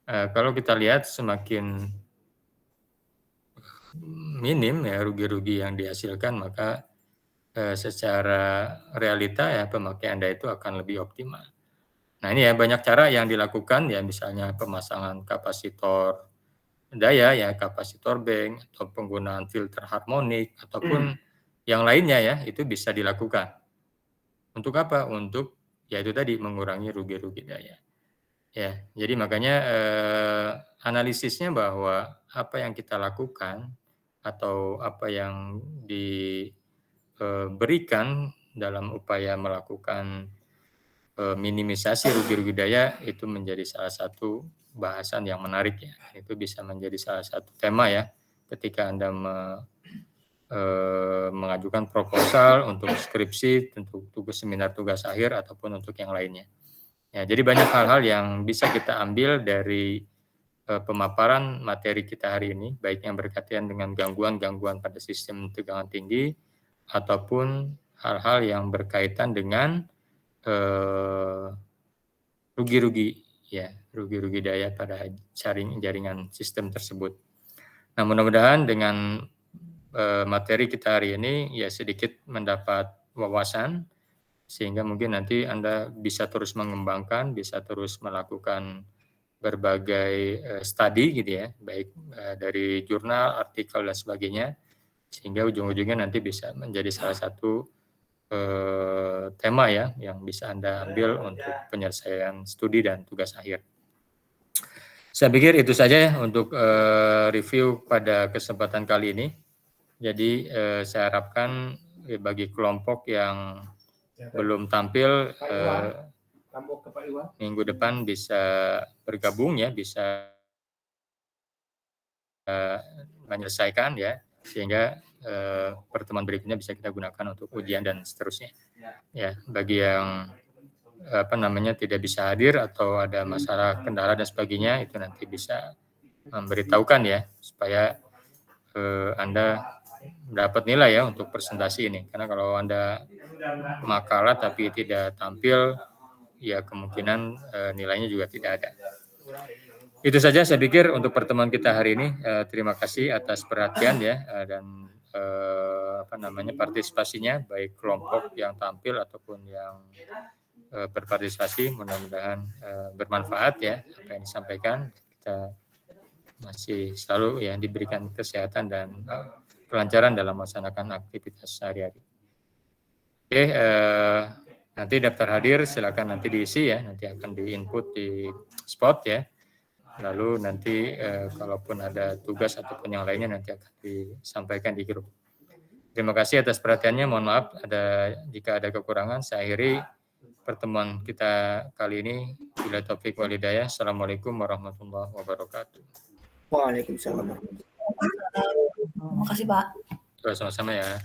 kalau kita lihat semakin minim ya rugi-rugi yang dihasilkan, maka secara realita ya pemakaian daya itu akan lebih optimal. Nah, ini ya banyak cara yang dilakukan ya, misalnya pemasangan kapasitor daya ya, kapasitor bank, atau penggunaan filter harmonik ataupun yang lainnya ya, itu bisa dilakukan. Untuk apa? Untuk ya itu tadi, mengurangi rugi-rugi daya. Ya, jadi makanya analisisnya bahwa apa yang kita lakukan atau apa yang diberikan dalam upaya melakukan minimisasi rugi-rugi daya itu menjadi salah satu bahasan yang menarik ya. Itu bisa menjadi salah satu tema ya ketika Anda mengajukan proposal untuk skripsi, untuk tugas seminar tugas akhir ataupun untuk yang lainnya. Ya, jadi banyak hal-hal yang bisa kita ambil dari pemaparan materi kita hari ini, baik yang berkaitan dengan gangguan-gangguan pada sistem tegangan tinggi ataupun hal-hal yang berkaitan dengan rugi-rugi ya, rugi-rugi daya pada jaringan sistem tersebut. Nah, mudah-mudahan dengan materi kita hari ini ya sedikit mendapat wawasan, sehingga mungkin nanti Anda bisa terus mengembangkan, bisa terus melakukan berbagai studi gitu ya, baik dari jurnal, artikel dan sebagainya, sehingga ujung-ujungnya nanti bisa menjadi salah satu tema ya yang bisa Anda ambil untuk penyelesaian studi dan tugas akhir. Saya pikir itu saja ya untuk review pada kesempatan kali ini. Jadi saya harapkan bagi kelompok yang belum tampil minggu depan bisa bergabung ya, bisa menyelesaikan ya sehingga pertemuan berikutnya bisa kita gunakan untuk ujian dan seterusnya. Ya, bagi yang tidak bisa hadir atau ada masalah kendala dan sebagainya, itu nanti bisa memberitahukan ya, supaya Anda dapat nilai ya untuk presentasi ini. Karena kalau Anda makalah tapi tidak tampil, ya kemungkinan nilainya juga tidak ada. Itu saja saya pikir untuk pertemuan kita hari ini. Terima kasih atas perhatian ya dan partisipasinya, baik kelompok yang tampil ataupun yang berpartisipasi. Mudah-mudahan bermanfaat ya apa yang disampaikan. Kita masih selalu ya diberikan kesehatan dan kelancaran dalam melaksanakan aktivitas sehari-hari. Oke, nanti daftar hadir silakan nanti diisi ya, nanti akan di-input di spot ya. Lalu nanti kalaupun ada tugas ataupun yang lainnya nanti akan disampaikan di grup. Terima kasih atas perhatiannya. Mohon maaf jika ada kekurangan. Saya akhiri pertemuan kita kali ini. Bila taufik wal hidayah. Assalamualaikum warahmatullahi wabarakatuh. Waalaikumsalam. Terima kasih Pak. Sama-sama ya.